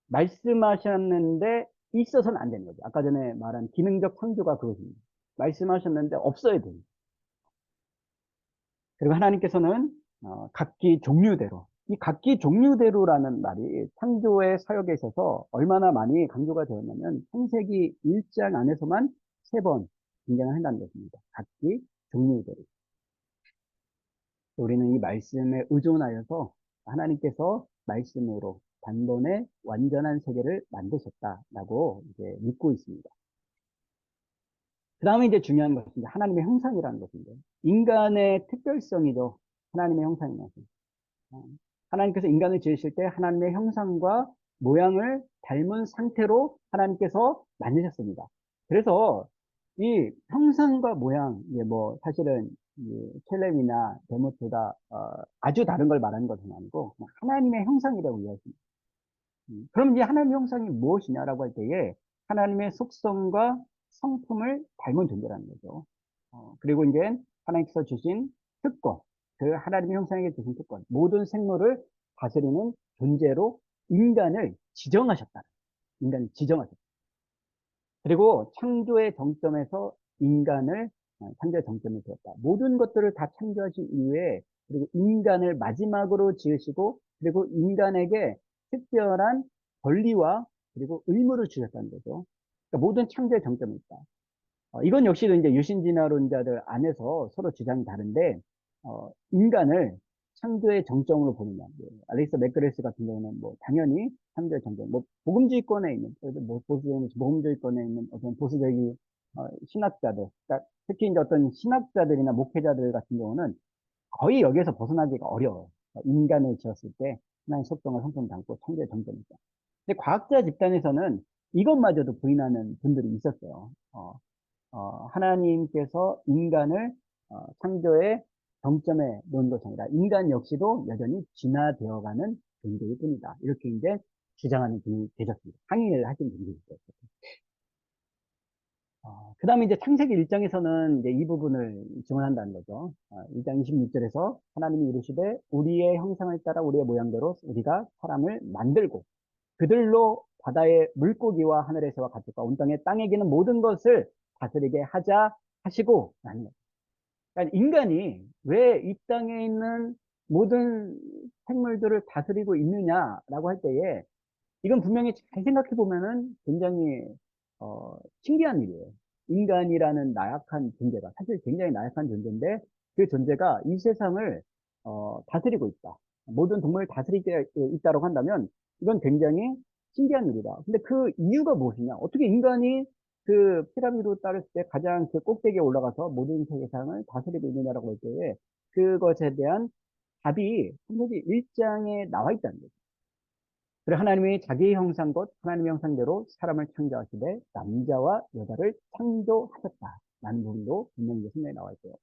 말씀하셨는데 있어서는 안 되는 거죠. 아까 전에 말한 기능적 창조가 그것입니다. 말씀하셨는데 없어야 됩니다. 그리고 하나님께서는 각기 종류대로 이 각기 종류대로라는 말이 창조의 사역에 있어서 얼마나 많이 강조가 되었냐면 창세기 1장 안에서만 3번 등장을 한다는 것입니다. 각기 종류대로. 우리는 이 말씀에 의존하여서 하나님께서 말씀으로 단번에 완전한 세계를 만드셨다라고 이제 믿고 있습니다. 그 다음에 이제 중요한 것은 이제 하나님의 형상이라는 것인데, 인간의 특별성이죠. 하나님의 형상이라는 것은. 하나님께서 인간을 지으실 때 하나님의 형상과 모양을 닮은 상태로 하나님께서 만드셨습니다. 그래서 이 형상과 모양, 이게 뭐 사실은 이 켈렘이나 데모트가 아주 다른 걸 말하는 것은 아니고 하나님의 형상이라고 이해하십니다. 그럼 이제 하나님의 형상이 무엇이냐라고 할 때에 하나님의 속성과 성품을 닮은 존재라는 거죠. 그리고 이제 하나님께서 주신 특권, 그 하나님의 형상에게 주신 특권, 모든 생물을 다스리는 존재로 인간을 지정하셨다. 인간을 지정하셨다. 그리고 창조의 정점에서 인간을 창조의 정점이 되었다. 모든 것들을 다 창조하신 이후에 그리고 인간을 마지막으로 지으시고 그리고 인간에게 특별한 권리와 그리고 의무를 주셨다는 거죠. 그러니까 모든 창조의 정점이 있다. 이건 역시도 이제 유신진화론자들 안에서 서로 주장이 다른데, 인간을 창조의 정점으로 보느냐. 알렉스 맥그레스 같은 경우는 뭐, 당연히 창조의 정점, 뭐, 복음주의권에 있는, 뭐, 복음주의권에 있는 어떤 보수적인, 신학자들, 그러니까 특히 이제 어떤 신학자들이나 목회자들 같은 경우는 거의 여기에서 벗어나기가 어려워요. 인간을 지었을 때, 하나의 속성을 성품 담고 창조의 정점이다. 근데 과학자 집단에서는 이것마저도 부인하는 분들이 있었어요. 하나님께서 인간을 창조의 정점에 놓은 것이 아니라 인간 역시도 여전히 진화되어가는 존재일 뿐이다. 이렇게 이제 주장하는 분이 계셨습니다. 항의를 하신 분들이 있었어요. 그 다음에 이제 창세기 1장에서는 이제 이 부분을 증언한다는 거죠. 1장 26절에서 하나님이 이르시되 우리의 형상을 따라 우리의 모양대로 우리가 사람을 만들고 그들로 바다의 물고기와 하늘의 새와 가축과 온 땅에 기는 모든 것을 다스리게 하자 하시고 라는 거예요. 그러니까 인간이 왜 이 땅에 있는 모든 생물들을 다스리고 있느냐라고 할 때에 이건 분명히 잘 생각해 보면은 굉장히 신기한 일이에요. 인간이라는 나약한 존재가 사실 굉장히 나약한 존재인데 그 존재가 이 세상을 다스리고 있다. 모든 동물을 다스리고 있다고 한다면 이건 굉장히 신기한 일이다. 근데 그 이유가 무엇이냐? 어떻게 인간이 그 피라미드 따를 때 가장 그 꼭대기에 올라가서 모든 세상을 다스리고 있느냐라고 할 때에 그것에 대한 답이 창세기 1장에 나와 있다는 거죠. 그리고 하나님이 자기 형상 곧 하나님의 형상대로 사람을 창조하시되 남자와 여자를 창조하셨다. 라는 부분도 분명히 성경에 나와 있고요.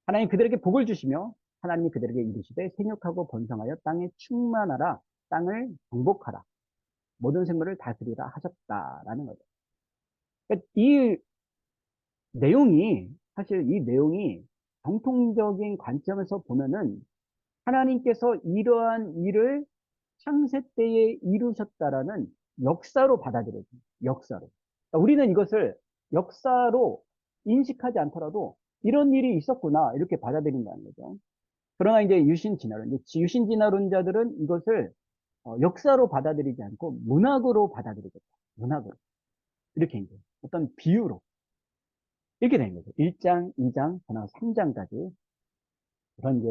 하나님 그들에게 복을 주시며 하나님이 그들에게 이르시되 생육하고 번성하여 땅에 충만하라. 땅을 정복하라. 모든 생물을 다스리라 하셨다라는 거죠. 그러니까 이 내용이 사실 이 내용이 정통적인 관점에서 보면은 하나님께서 이러한 일을 창세 때에 이루셨다라는 역사로 받아들여집니다. 역사로. 그러니까 우리는 이것을 역사로 인식하지 않더라도 이런 일이 있었구나. 이렇게 받아들인다는 거죠. 그러나 이제 유신 진화론자들은 이것을 역사로 받아들이지 않고 문학으로 받아들이겠다. 문학으로. 이렇게 이제 어떤 비유로. 이렇게 된 거죠. 1장, 2장, 그나 3장까지 그런 이제,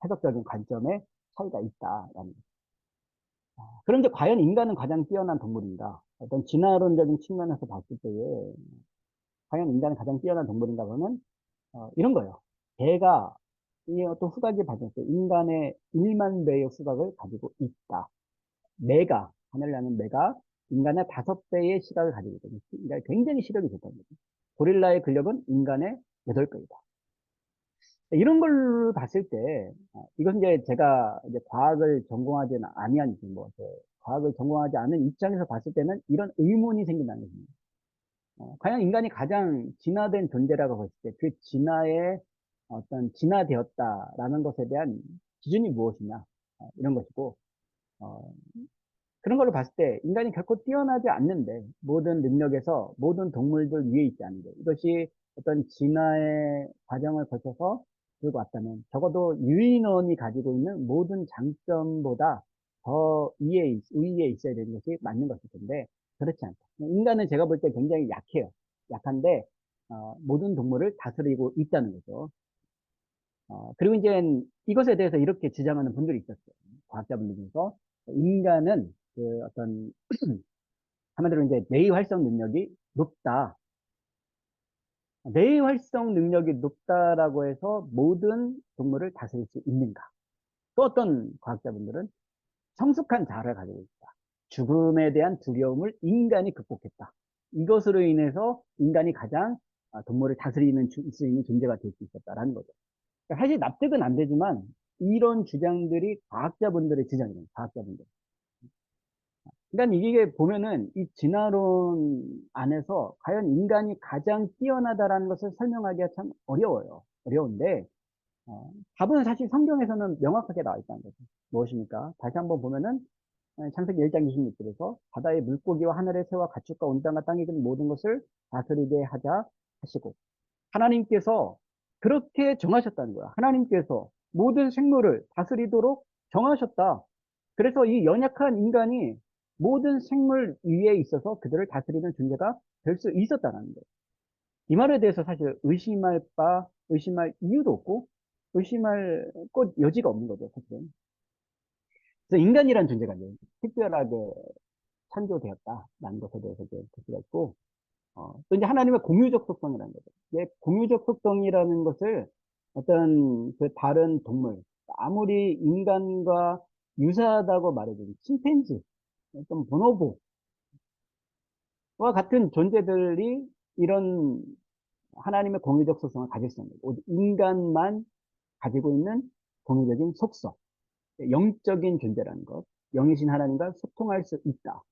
해석적인 관점의 차이가 있다라는 거죠. 그런데 과연 인간은 가장 뛰어난 동물인가? 어떤 진화론적인 측면에서 봤을 때에 과연 인간은 가장 뛰어난 동물인가 하면 이런 거예요. 개가 이 어떤 후각이 발전해서 인간의 1만 배의 후각을 가지고 있다. 매가, 하늘 나는 매가 인간의 5배의 시각을 가지고 있다. 그러니까 굉장히 시력이 좋다는 거죠. 고릴라의 근력은 인간의 8배이다. 이런 걸 봤을 때, 이건 이제 제가 이제 과학을 전공하지는 아니한, 뭐, 과학을 전공하지 않은 입장에서 봤을 때는 이런 의문이 생긴다는 겁니다. 과연 인간이 가장 진화된 존재라고 봤을 때 그 진화의 어떤 진화되었다라는 것에 대한 기준이 무엇이냐 이런 것이고 어, 그런 걸로 봤을 때 인간이 결코 뛰어나지 않는데 모든 능력에서 모든 동물들 위에 있지 않은데 이것이 어떤 진화의 과정을 거쳐서 들고 왔다면 적어도 유인원이 가지고 있는 모든 장점보다 더 위에 있어야 되는 것이 맞는 것일 텐데 그렇지 않다. 인간은 제가 볼 때 굉장히 약해요. 약한데 모든 동물을 다스리고 있다는 거죠. 그리고 이제 이것에 대해서 이렇게 주장하는 분들이 있었어요. 과학자분들 중에서 인간은 그 어떤 한마디로 이제 뇌의 활성 능력이 높다. 뇌의 활성 능력이 높다라고 해서 모든 동물을 다스릴 수 있는가? 또 어떤 과학자분들은 성숙한 자아를 가지고 있다. 죽음에 대한 두려움을 인간이 극복했다. 이것으로 인해서 인간이 가장 동물을 다스리는 수 있는 존재가 될 수 있었다라는 거죠. 그러니까 사실 납득은 안 되지만 이런 주장들이 과학자분들의 주장이에요. 과학자분들. 그러니까 이게 보면은 이 진화론 안에서 과연 인간이 가장 뛰어나다라는 것을 설명하기가 참 어려워요. 어려운데 답은 사실 성경에서는 명확하게 나와 있다는 거죠. 무엇입니까? 다시 한번 보면은 창세기 1장 26절에서 바다의 물고기와 하늘의 새와 가축과 온 땅과 땅에 있는 모든 것을 다스리게 하자 하시고 하나님께서 그렇게 정하셨다는 거야. 하나님께서 모든 생물을 다스리도록 정하셨다. 그래서 이 연약한 인간이 모든 생물 위에 있어서 그들을 다스리는 존재가 될 수 있었다는 거예요. 이 말에 대해서 사실 의심할 이유도 없고, 의심할 것 여지가 없는 거죠, 사실은. 그래서 인간이라는 존재가 이제 특별하게 창조되었다라는 것에 대해서 이제 볼 수가 있고, 또 이제 하나님의 공유적 속성이라는 거죠. 이제 공유적 속성이라는 것을 어떤 그 다른 동물, 아무리 인간과 유사하다고 말해도 침팬지, 어떤 보노보와 같은 존재들이 이런 하나님의 공유적 속성을 가질 수 있는 거예요. 인간만 가지고 있는 공유적인 속성, 영적인 존재라는 것, 영이신 하나님과 소통할 수 있다.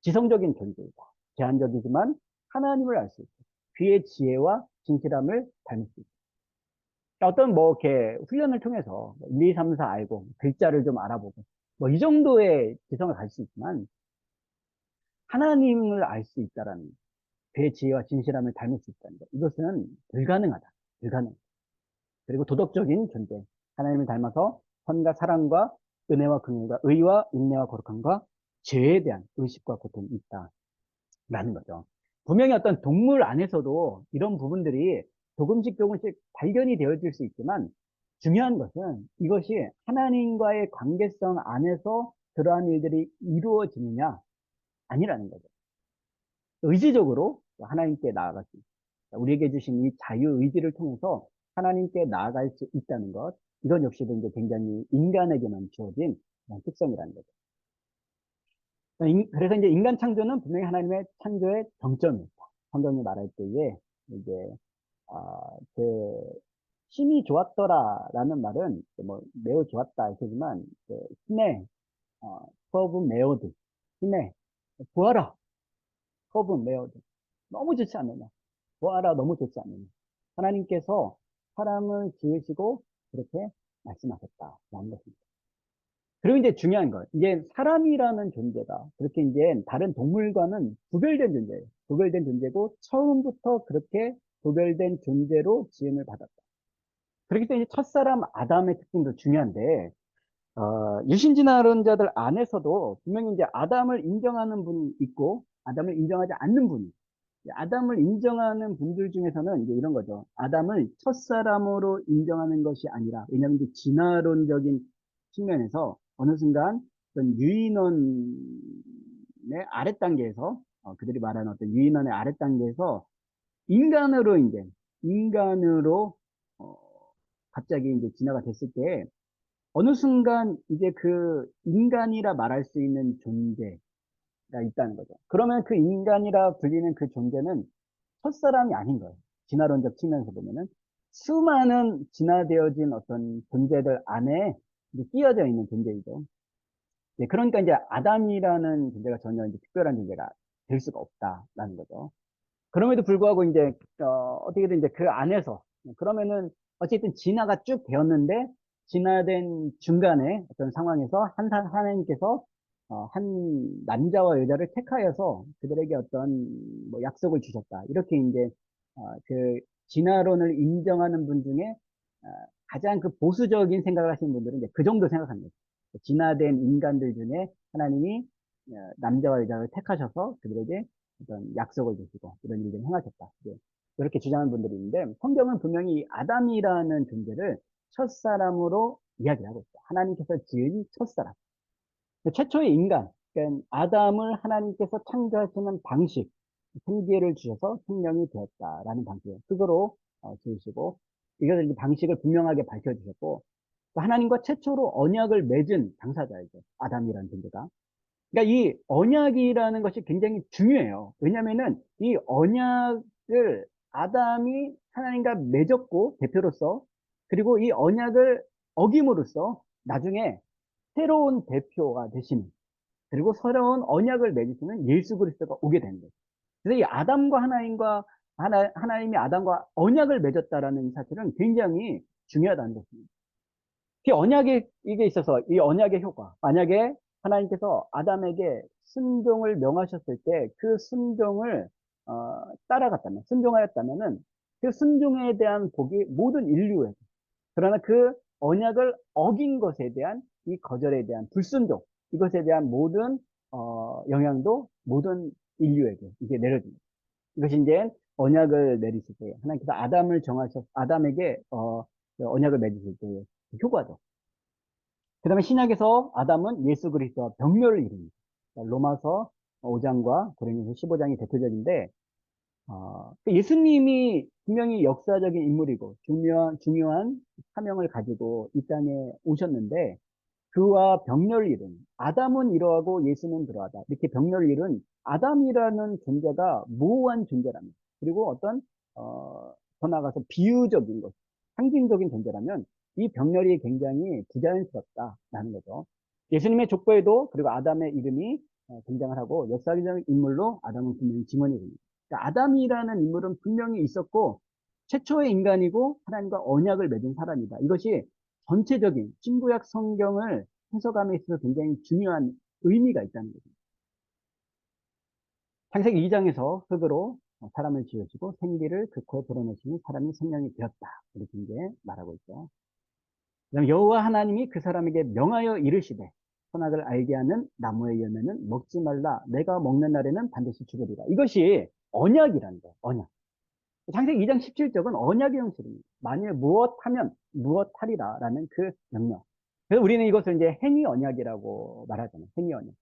지성적인 존재이다. 제한적이지만 하나님을 알 수 있다. 그의 지혜와 진실함을 닮을 수 있다. 어떤 뭐 이렇게 훈련을 통해서 1, 2, 3, 4 알고 글자를 좀 알아보고 뭐 이 정도의 지성을 가질 수 있지만 하나님을 알 수 있다라는 그의 지혜와 진실함을 닮을 수 있다는 것. 이것은 불가능하다. 불가능. 그리고 도덕적인 존재. 하나님을 닮아서 선과 사랑과 은혜와 긍휼과 의와 인내와 거룩함과 죄에 대한 의식과 고통이 있다라는 거죠. 분명히 어떤 동물 안에서도 이런 부분들이 조금씩 발견이 되어질 수 있지만 중요한 것은 이것이 하나님과의 관계성 안에서 그러한 일들이 이루어지느냐 아니라는 거죠. 의지적으로 하나님께 나아갈 수 있다. 우리에게 주신 이 자유의지를 통해서 하나님께 나아갈 수 있다는 것, 이건 역시도 이제 굉장히 인간에게만 주어진 그런 특성이라는 거죠. 그래서 이제 인간 창조는 분명히 하나님의 창조의 정점이었다. 성경이 말할 때에 이제 그 힘이 좋았더라라는 말은 뭐 매우 좋았다 이렇게지만 힘에 서브 메어드 힘에 구하라 서브 메어드 너무 좋지 않느냐 구하라 너무 좋지 않느냐 하나님께서 사람을 지으시고 그렇게 말씀하셨다라는 것입니다. 그리고 이제 중요한 건 이제 사람이라는 존재가 그렇게 이제 다른 동물과는 구별된 존재예요. 구별된 존재고 처음부터 그렇게 구별된 존재로 지음을 받았다. 그렇기 때문에 첫사람 아담의 특징도 중요한데, 유신진화론자들 안에서도 분명히 이제 아담을 인정하는 분이 있고, 아담을 인정하지 않는 분이, 아담을 인정하는 분들 중에서는 이제 이런 거죠. 아담을 첫사람으로 인정하는 것이 아니라, 왜냐하면 이제 진화론적인 측면에서 어느 순간 어떤 유인원의 아랫단계에서, 그들이 말하는 어떤 유인원의 아랫단계에서 인간으로 이제, 인간으로, 어, 갑자기 이제 진화가 됐을 때, 어느 순간 이제 그 인간이라 말할 수 있는 존재가 있다는 거죠. 그러면 그 인간이라 불리는 그 존재는 첫사람이 아닌 거예요. 진화론적 측면에서 보면은 수많은 진화되어진 어떤 존재들 안에 이제 끼어져 있는 존재이죠. 네, 그러니까 이제 아담이라는 존재가 전혀 이제 특별한 존재가 될 수가 없다라는 거죠. 그럼에도 불구하고 이제 어떻게든 이제 그 안에서 그러면은 어쨌든 진화가 쭉 되었는데 진화된 중간에 어떤 상황에서 하나님께서 한 남자와 여자를 택하여서 그들에게 어떤 뭐 약속을 주셨다. 이렇게 이제 그 진화론을 인정하는 분 중에 어, 가장 그 보수적인 생각을 하시는 분들은 이제 그 정도 생각합니다. 진화된 인간들 중에 하나님이 남자와 여자를 택하셔서 그들에게 어떤 약속을 주시고 이런 일들을 행하셨다. 이제 그렇게 주장하는 분들이 있는데 성경은 분명히 이 아담이라는 존재를 첫사람으로 이야기를 하고 있다. 하나님께서 지은 첫사람. 최초의 인간, 그러니까 아담을 하나님께서 창조하시는 방식, 생기를 주셔서 생명이 되었다라는 방식, 그거로 지으시고 이것을 이제 방식을 분명하게 밝혀주셨고 또 하나님과 최초로 언약을 맺은 당사자이죠. 아담이라는 존재가. 그러니까 이 언약이라는 것이 굉장히 중요해요. 왜냐면은 이 언약을 아담이 하나님과 맺었고 대표로서 그리고 이 언약을 어김으로써 나중에 새로운 대표가 되시는 그리고 새로운 언약을 맺으시는 예수 그리스도가 오게 되는 거예요. 그래서 이 아담과 하나님과 하나님이 아담과 언약을 맺었다라는 이 사실은 굉장히 중요하다는 것입니다. 이 언약이 이게 있어서 이 언약의 효과. 만약에 하나님께서 아담에게 순종을 명하셨을 때 그 순종을 따라갔다면, 순종하였다면은 그 순종에 대한 복이 모든 인류에. 그러나 그 언약을 어긴 것에 대한 이 거절에 대한 불순종, 이것에 대한 모든 영향도 모든 인류에게 이게 내려집니다. 이것이 이제 언약을 내리실 때 하나님께서 아담에게 그 언약을 맺으실 때의 효과죠. 그 다음에 신약에서 아담은 예수 그리스도와 병렬을 이룹니다. 로마서 5장과 고린도서 15장이 대표적인데 그 예수님이 분명히 역사적인 인물이고 중요한 사명을 가지고 이 땅에 오셨는데 그와 병렬을 이룬 아담은 이러하고 예수는 그러하다. 이렇게 병렬을 이룬 아담이라는 존재가 모호한 존재랍니다. 그리고 어떤 더 나아가서 비유적인 것, 상징적인 존재라면 이 병렬이 굉장히 부자연스럽다라는 거죠. 예수님의 족보에도 그리고 아담의 이름이 등장을 하고 역사적인 인물로 아담은 분명히 증언이 됩니다. 그러니까 아담이라는 인물은 분명히 있었고 최초의 인간이고 하나님과 언약을 맺은 사람이다. 이것이 전체적인 신구약 성경을 해석함에 있어서 굉장히 중요한 의미가 있다는 거죠. 창세기 2장에서 흙으로 사람을 지으시고 생기를 그 코에 불어넣으시니 사람이 생명이 되었다. 이렇게 이제 말하고 있죠. 그다음 여호와 하나님이 그 사람에게 명하여 이르시되 선악을 알게 하는 나무의 열매는 먹지 말라. 내가 먹는 날에는 반드시 죽으리라. 이것이 언약이라는 거예요. 언약. 창세기 2장 17절은 언약의 형식입니다. 만일 무엇하면 무엇하리라라는 그 명령. 그래서 우리는 이것을 이제 행위 언약이라고 말하잖아요. 행위 언약.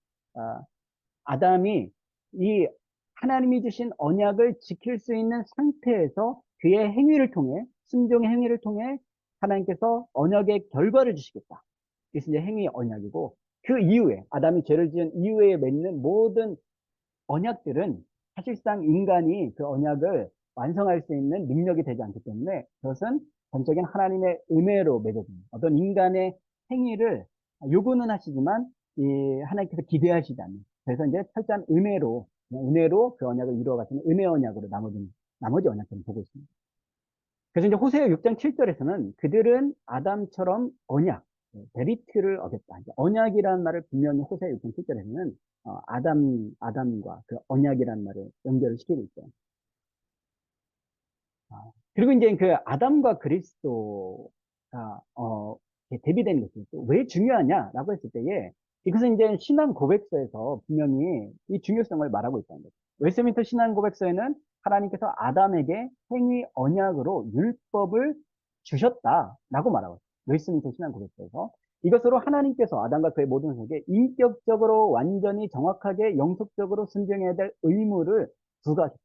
아담이 이 하나님이 주신 언약을 지킬 수 있는 상태에서 그의 행위를 통해 순종의 행위를 통해 하나님께서 언약의 결과를 주시겠다. 그것이 이제 행위 언약이고 그 이후에 아담이 죄를 지은 이후에 맺는 모든 언약들은 사실상 인간이 그 언약을 완성할 수 있는 능력이 되지 않기 때문에 그것은 전적인 하나님의 은혜로 맺어집니다. 어떤 인간의 행위를 요구는 하시지만 이 하나님께서 기대하시지 않는 그래서 이제 철저한 은혜로 그 언약을 이루어 가시는 은혜 언약으로 나머지 언약들은 보고 있습니다. 그래서 이제 호세아 6장 7절에서는 그들은 아담처럼 베리트를 어겼다. 언약이라는 말을 분명히 호세아 6장 7절에서는 아담과 그 언약이라는 말을 연결을 시키고 있어요. 그리고 이제 그 아담과 그리스도가 이렇게 대비되는 것이 왜 중요하냐라고 했을 때에 이것은 이제 신앙 고백서에서 분명히 이 중요성을 말하고 있다는 거죠. 웨스트민스터 신앙 고백서에는 하나님께서 아담에게 행위 언약으로 율법을 주셨다라고 말하고 있어요. 웨스트민스터 신앙 고백서에서 이것으로 하나님께서 아담과 그의 모든 세계에 인격적으로 완전히 정확하게 영속적으로 순종해야 될 의무를 부과하셨다.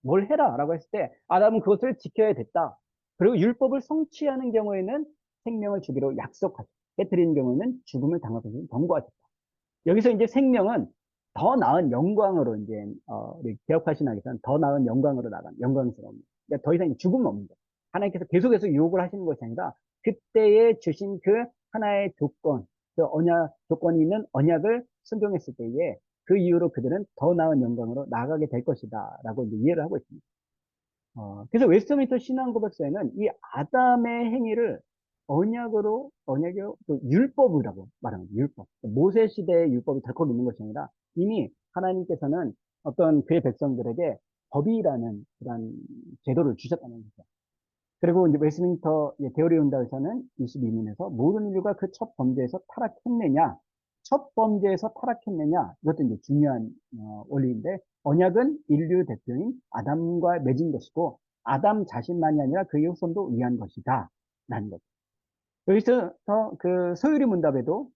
뭘 해라 라고 했을 때 아담은 그것을 지켜야 됐다. 그리고 율법을 성취하는 경우에는 생명을 주기로 약속하셨다. 깨뜨리는 경우에는 죽음을 당할 것을 경고하셨다. 여기서 이제 생명은 더 나은 영광으로 이제 우리 개혁하신하께서는 더 나은 영광으로 나간 영광스러운 그러니까 더 이상 죽음은 없는 거예요. 하나님께서 계속해서 유혹을 하시는 것이 아니라 그때에 주신 그 하나의 조건, 그 언약 조건이 있는 언약을 순종했을 때에 그 이후로 그들은 더 나은 영광으로 나아가게 될 것이다라고 이제 이해를 하고 있습니다. 그래서 웨스트민스터 신앙 고백서에는 이 아담의 행위를 언약으로 또 율법이라고 말합니다. 율법. 모세 시대의 율법이 덜컥 있는 것이 아니라 이미 하나님께서는 어떤 그의 백성들에게 법이라는 그런 제도를 주셨다는 거죠. 그리고 이제 웨스트민스터 데오리 온다에서는 22문에서 모든 인류가 그 첫 범죄에서 타락했느냐, 첫 범죄에서 타락했느냐, 이것도 이제 중요한 원리인데 언약은 인류 대표인 아담과 맺은 것이고 아담 자신만이 아니라 그의 후손도 위한 것이다. 라는 거죠. 여기서 그 소유리 문답에도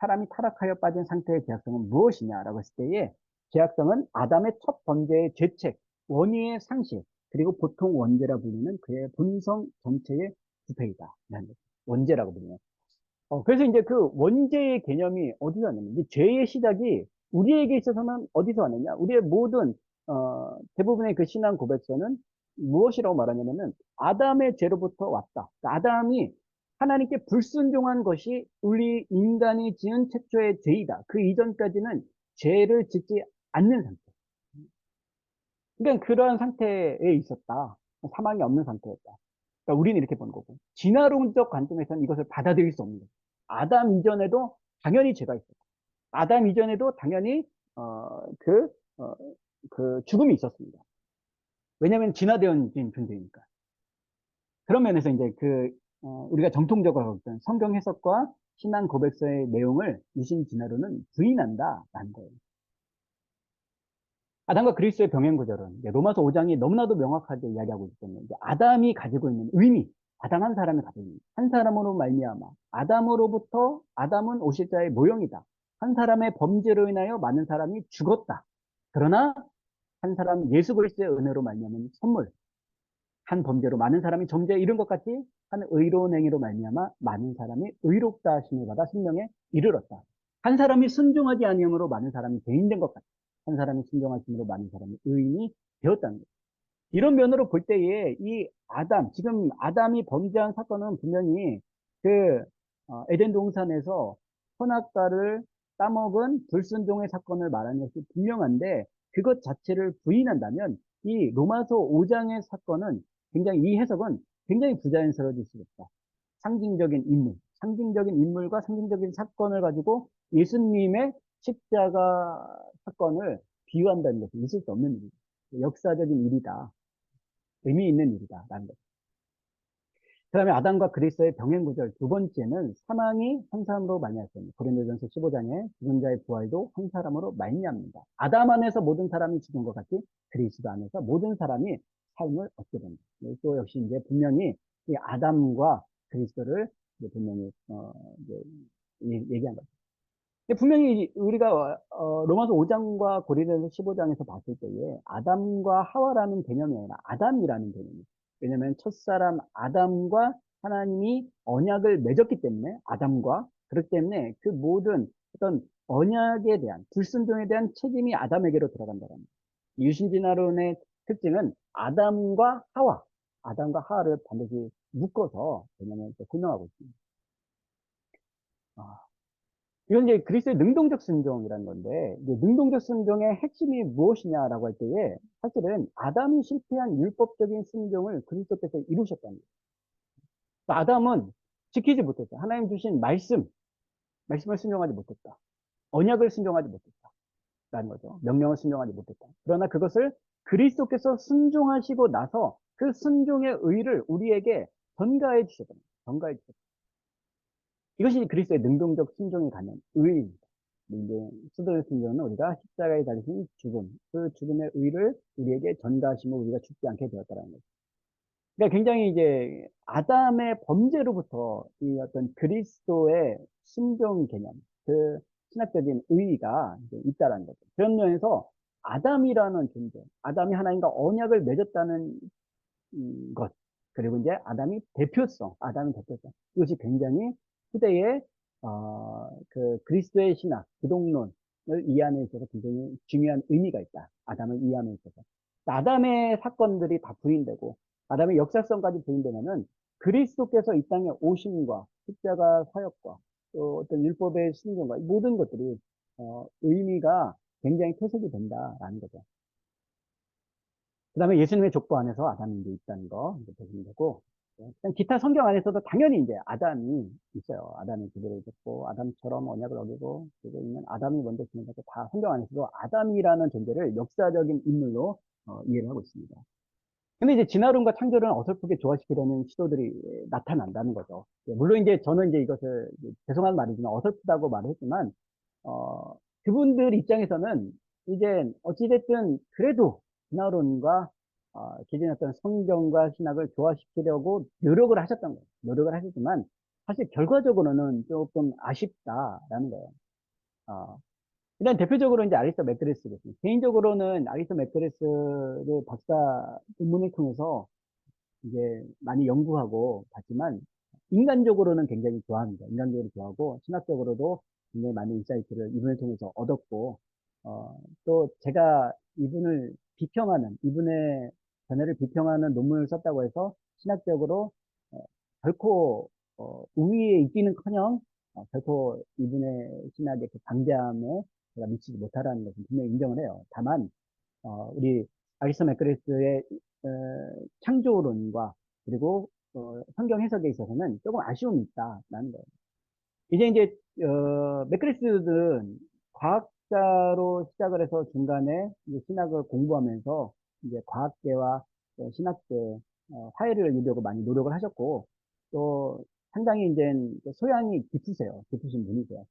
사람이 타락하여 빠진 상태의 계약성은 무엇이냐라고 했을 때에 계약성은 아담의 첫 번째의 죄책, 원의의 상실, 그리고 보통 원죄라 불리는 그의 본성 전체의 부패이다. 라는 거죠. 원죄라고 불리는. 그래서 이제 그 원죄의 개념이 어디서 왔냐면, 죄의 시작이 우리에게 있어서는 어디서 왔느냐? 우리의 모든, 대부분의 그 신앙 고백서는 무엇이라고 말하냐면은, 아담의 죄로부터 왔다. 그러니까 아담이 하나님께 불순종한 것이 우리 인간이 지은 최초의 죄이다. 그 이전까지는 죄를 짓지 않는 상태. 그러니까 그러한 상태에 있었다. 사망이 없는 상태였다. 그러니까 우리는 이렇게 보는 거고. 진화론적 관점에서는 이것을 받아들일 수 없는 거죠. 아담 이전에도 당연히 죄가 있었고, 아담 이전에도 당연히, 어, 그, 어, 그 죽음이 있었습니다. 왜냐하면 진화되어진 존재니까. 그런 면에서 이제 우리가 정통적으로 하고 있던 성경 해석과 신앙 고백서의 내용을 유신 진화론은 부인한다라는 거예요. 아담과 그리스도의 병행 구절은 로마서 5장이 너무나도 명확하게 이야기하고 있기 때문에 아담이 가지고 있는 의미, 아담 한 사람이 가지고 있는 한 사람으로 말미암아 아담으로부터 아담은 오실 자의 모형이다. 한 사람의 범죄로 인하여 많은 사람이 죽었다. 그러나 한 사람 예수 그리스도의 은혜로 말미암은 선물, 한 범죄로 많은 사람이 정죄에 이른 것 같이 한 의로운 행위로 말미암아 많은 사람이 의롭다 하심을 받아 생명에 이르렀다. 한 사람이 순종하지 아니함으로 많은 사람이 죄인된 것 같아. 한 사람이 순종하심으로 많은 사람이 의인이 되었다는 거예요. 이런 면으로 볼 때에 이 지금 아담이 범죄한 사건은 분명히 그 에덴 동산에서 선악과를 따먹은 불순종의 사건을 말하는 것이 분명한데 그것 자체를 부인한다면 이 로마서 5장의 사건은 굉장히 이 해석은 굉장히 부자연스러워질 수 있다. 상징적인 인물과 상징적인 사건을 가지고 예수님의 십자가 사건을 비유한다는 것은 있을 수 없는 일이다. 역사적인 일이다. 의미 있는 일이다라는 거죠. 그 다음에 아담과 그리스도의 병행 구절 두 번째는 사망이 한 사람으로 말미암습니다. 고린도전서 15장에 죽은 자의 부활도 한 사람으로 말미암는다. 아담 안에서 모든 사람이 죽은 것 같이 그리스도 안에서 모든 사람이 삶을 얻게 된다. 또 역시 이제 분명히 이 아담과 그리스도를 이제 분명히 이제 얘기한 거죠. 분명히 우리가 로마서 5장과 고린도전서 15장에서 봤을 때에 아담과 하와라는 개념이 아니라 아담이라는 개념이에요. 왜냐하면 첫사람 아담과 하나님이 언약을 맺었기 때문에 아담과 그렇기 때문에 그 모든 어떤 언약에 대한 불순종에 대한 책임이 아담에게로 들어간다는 거예요. 유신진화론의 특징은 아담과 하와를 반드시 묶어서 왜냐하면 설명하고 있습니다. 이건 이제 그리스도의 능동적 순종이라는 건데, 이제 능동적 순종의 핵심이 무엇이냐라고 할 때에, 사실은 아담이 실패한 율법적인 순종을 그리스도께서 이루셨다는 거예요. 아담은 지키지 못했다. 하나님 주신 말씀을 순종하지 못했다. 언약을 순종하지 못했다. 라는 거죠. 명령을 순종하지 못했다. 그러나 그것을 그리스도께서 순종하시고 나서 그 순종의 의를 우리에게 전가해 주셨거든요. 전가해 주셨어요. 이것이 그리스도의 능동적 순종에 가는 의입니다. 이제 수도의 순종은 우리가 십자가에 달리신 죽음, 그 죽음의 의를 우리에게 전가하시며 우리가 죽지 않게 되었다라는 거죠. 그러니까 굉장히 이제 아담의 범죄로부터 이 어떤 그리스도의 순종 개념, 그 신학적인 의의가 이제 있다라는 거죠. 그런 면에서 아담이라는 존재, 아담이 하나님과 언약을 맺었다는 것, 그리고 이제 아담이 대표성, 아담의 대표성. 이것이 굉장히 후대의, 그 그리스도의 신학, 기독론을 이해하는 데 있어서 굉장히 중요한 의미가 있다. 아담을 이해하는 데 있어서. 아담의 사건들이 다 부인되고, 아담의 역사성까지 부인되면은 그리스도께서 이 땅에 오심과 십자가 사역과 또 어떤 율법의 순종과 이 모든 것들이, 의미가 굉장히 퇴색이 된다라는 거죠. 그 다음에 예수님의 족보 안에서 아담이 이제 있다는 거 이제 보시면 되고, 그냥 기타 성경 안에서도 당연히 이제 아담이 있어요. 아담이 기도를 듣고, 아담처럼 언약을 어기고, 그리고 있는 아담이 먼저 지는 것도 다 성경 안에서도 아담이라는 존재를 역사적인 인물로 이해를 하고 있습니다. 근데 이제 진화론과 창조론을 어설프게 조화시키려는 시도들이 나타난다는 거죠. 물론 이제 저는 이제 이것을 죄송한 말이지만 어설프다고 말을 했지만, 어, 그분들 입장에서는 이제 어찌됐든 그래도 진화론과 기존의 어떤 성경과 신학을 조화시키려고 노력을 하셨던 거예요. 노력을 하셨지만 사실 결과적으로는 조금 아쉽다라는 거예요. 어, 일단 대표적으로 이제 아리스토 메트리스거든요. 개인적으로는 아리스토 메트리스를 박사 논문을 통해서 이제 많이 연구하고 봤지만 인간적으로는 굉장히 좋아합니다. 인간적으로 좋아하고 신학적으로도 굉장히 많은 인사이트를 이분을 통해서 얻었고 또 제가 이분을 비평하는 이분의 견해를 비평하는 논문을 썼다고 해서 신학적으로 어, 결코 우위에 있기는커녕 결코 이분의 신학의 그 방대함에 제가 미치지 못하라는 것은 분명히 인정을 해요. 다만 우리 아리스토 맥그레스의 창조론과 그리고 성경 해석에 있어서는 조금 아쉬움이 있다라는 거예요. 이제 맥그레스는 과학자로 시작을 해서 중간에 이제 신학을 공부하면서 이제 과학계와 신학계 화해를 이루려고 많이 노력을 하셨고 또 상당히 이제 소양이 깊으세요. 깊으신 분이세요.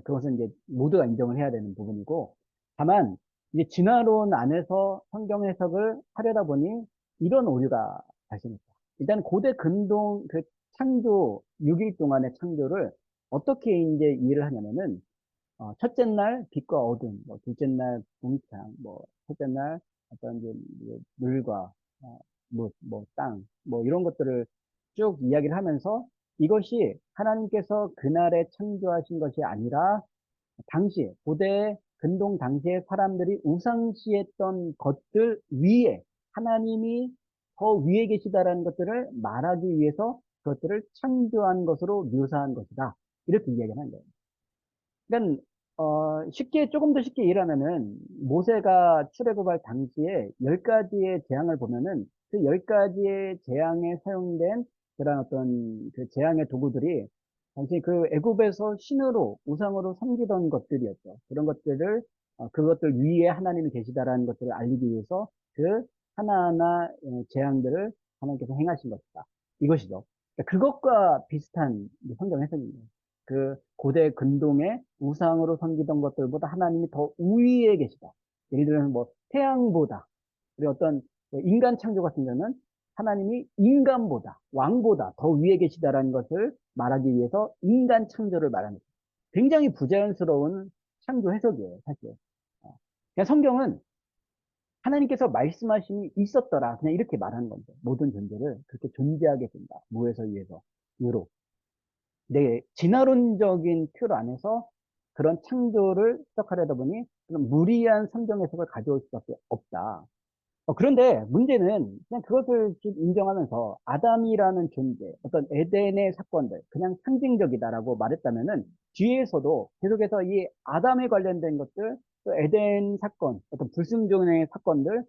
그것은 이제 모두가 인정을 해야 되는 부분이고 다만 이제 진화론 안에서 성경 해석을 하려다 보니 이런 오류가 발생했다. 일단 고대 근동 그 창조 6일 동안의 창조를 어떻게 이제 이해를 하냐면은 첫째 날 빛과 어둠, 뭐 둘째 날 궁창, 뭐 셋째 날 어떤 이제 물과 물, 뭐 땅, 뭐 이런 것들을 쭉 이야기를 하면서 이것이 하나님께서 그날에 창조하신 것이 아니라 당시 고대 근동 당시의 사람들이 우상시했던 것들 위에 하나님이 더 위에 계시다라는 것들을 말하기 위해서 그것들을 창조한 것으로 묘사한 것이다. 이렇게 이야기를 하는 거예요. 그러니까 쉽게 조금 더 쉽게 이해하면은 모세가 출애굽할 당시에 10가지의 재앙을 보면은 그 10가지의 재앙에 사용된 그런 어떤 그 재앙의 도구들이 당시 그 애굽에서 신으로 우상으로 섬기던 것들이었죠. 그런 것들을 그것들 위에 하나님이 계시다라는 것들을 알리기 위해서 그 하나하나 재앙들을 하나님께서 행하신 것이다. 이것이죠. 그러니까 그것과 비슷한 성경 해석입니다. 그 고대 근동의 우상으로 섬기던 것들보다 하나님이 더 우위에 계시다. 예를 들면 뭐 태양보다 그리고 어떤 인간 창조 같은 경우는 하나님이 인간보다 왕보다 더 위에 계시다라는 것을 말하기 위해서 인간 창조를 말하는 거예요. 굉장히 부자연스러운 창조 해석이에요, 사실. 그냥 성경은 하나님께서 말씀하심이 있었더라. 그냥 이렇게 말하는 건데 모든 존재를 그렇게 존재하게 된다. 무에서 위에서 유로. 내 진화론적인 틀 안에서 그런 창조를 해석하려다 보니 그런 무리한 성경 해석을 가져올 수밖에 없다. 그런데 문제는 그냥 그것을 좀 인정하면서 아담이라는 존재, 어떤 에덴의 사건들, 그냥 상징적이다라고 말했다면은 뒤에서도 계속해서 이 아담에 관련된 것들, 또 에덴 사건, 어떤 불순종의 사건들,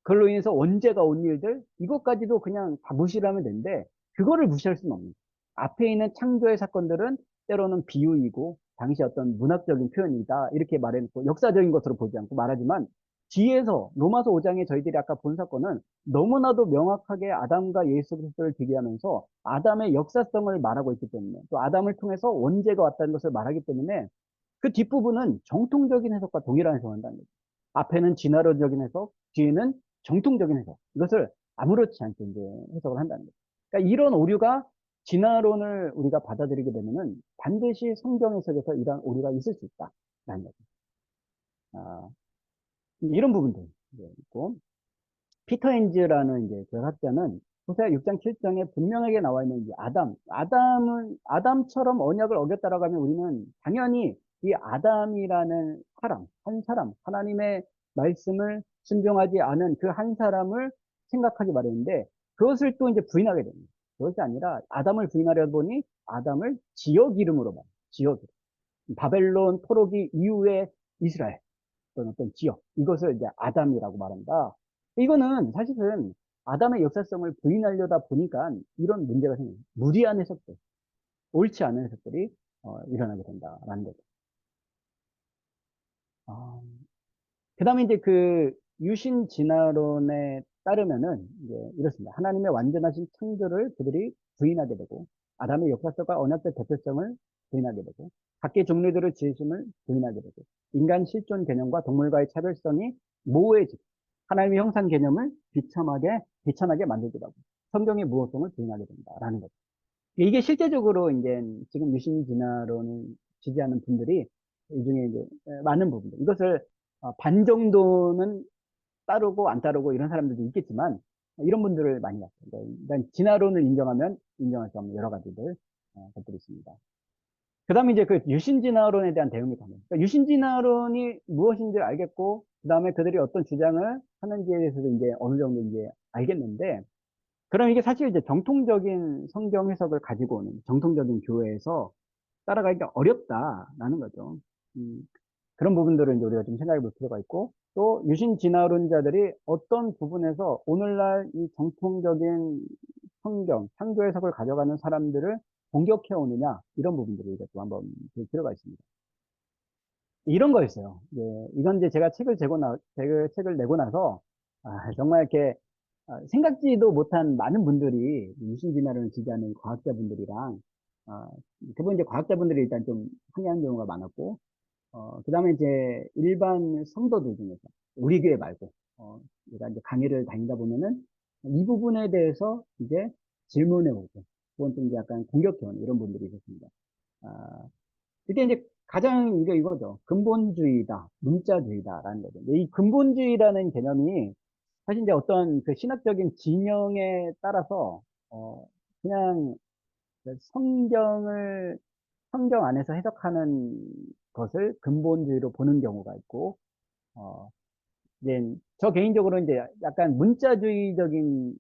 그걸로 인해서 원죄가 온 일들, 이것까지도 그냥 다 무시를 하면 되는데, 그거를 무시할 수는 없는 거예요. 앞에 있는 창조의 사건들은 때로는 비유이고, 당시 어떤 문학적인 표현이다, 이렇게 말해놓고, 역사적인 것으로 보지 않고 말하지만, 뒤에서 로마서 5장에 저희들이 아까 본 사건은 너무나도 명확하게 아담과 예수 그리스도를 비교하면서 아담의 역사성을 말하고 있기 때문에 또 아담을 통해서 원죄가 왔다는 것을 말하기 때문에 그 뒷부분은 정통적인 해석과 동일한 해석을 한다는 거죠. 앞에는 진화론적인 해석, 뒤에는 정통적인 해석. 이것을 아무렇지 않게 이제 해석을 한다는 거죠. 그러니까 이런 오류가 진화론을 우리가 받아들이게 되면은 반드시 성경 해석에서 이러한 오류가 있을 수 있다라는 거죠. 아, 이런 부분도 있고, 피터 엔즈라는 이제 교학자는 호세아 6장 7장에 분명하게 나와 있는 이제 아담처럼 언약을 어겼다라고 하면 우리는 당연히 이 아담이라는 사람, 한 사람, 하나님의 말씀을 순종하지 않은 그 한 사람을 생각하기 마련인데 그것을 또 이제 부인하게 됩니다. 그것이 아니라 아담을 부인하려 보니 아담을 지역 이름으로 봐요. 지역 이름. 바벨론 포로기 이후에 이스라엘. 어떤 지역, 이것을 이제 아담이라고 말한다. 이거는 사실은 아담의 역사성을 부인하려다 보니까 이런 문제가 생겨요. 무리한 해석들, 옳지 않은 해석들이 일어나게 된다라는 거죠. 그 다음에 이제 그 유신 진화론에 따르면은 이제 이렇습니다. 하나님의 완전하신 창조를 그들이 부인하게 되고 아담의 역사성과 언약적 대표성을 부인하게 되고 각기 종류들의 지으심을 부인하게 되고 인간 실존 개념과 동물과의 차별성이 모호해지고 하나님의 형상 개념을 비천하게 만들기도 하고 성경의 무호성을 부인하게 된다라는 거죠. 이게 실제적으로 이제 지금 유신 진화론을 지지하는 분들이 이 중에 이제 많은 부분들 이것을 반 정도는 따르고 안 따르고 이런 사람들도 있겠지만 이런 분들을 많이 봤어요. 일단 진화론을 인정하면 인정할 수 없는 여러 가지들 것들이 있습니다. 그다음에 이제 그 유신진화론에 대한 대응이 가능. 그러니까 유신진화론이 무엇인지 알겠고 그다음에 그들이 어떤 주장을 하는지에 대해서도 이제 어느 정도 이제 알겠는데 그럼 이게 사실 이제 정통적인 성경 해석을 가지고 오는 정통적인 교회에서 따라가기가 어렵다라는 거죠. 음, 그런 부분들을 이제 우리가 좀 생각해 볼 필요가 있고, 또 유신 진화론자들이 어떤 부분에서 오늘날 이 정통적인 성경, 창조 해석을 가져가는 사람들을 공격해 오느냐, 이런 부분들을 이제 또 한번 볼 필요가 있습니다. 이런 거였어요. 이건 이제 제가 책을 내고 나서, 정말 이렇게, 생각지도 못한 많은 분들이 유신 진화론을 지지하는 과학자분들이랑, 아, 대부분 이제 과학자분들이 일단 좀 항의하는 경우가 많았고, 그 다음에 이제 일반 성도들 중에서, 우리 교회 말고, 제가 이제 강의를 다니다 보면은 이 부분에 대해서 이제 질문해 오고, 그건 좀 이제 약간 공격해 오는 이런 분들이 있었습니다. 아, 이게 이제 가장 이게 이거죠. 근본주의다, 문자주의다라는 거죠. 근데 이 근본주의라는 개념이 사실 이제 어떤 그 신학적인 진영에 따라서, 그냥 그 성경 안에서 해석하는 것을 근본주의로 보는 경우가 있고, 어, 이제 저 개인적으로 이제 약간 문자주의적인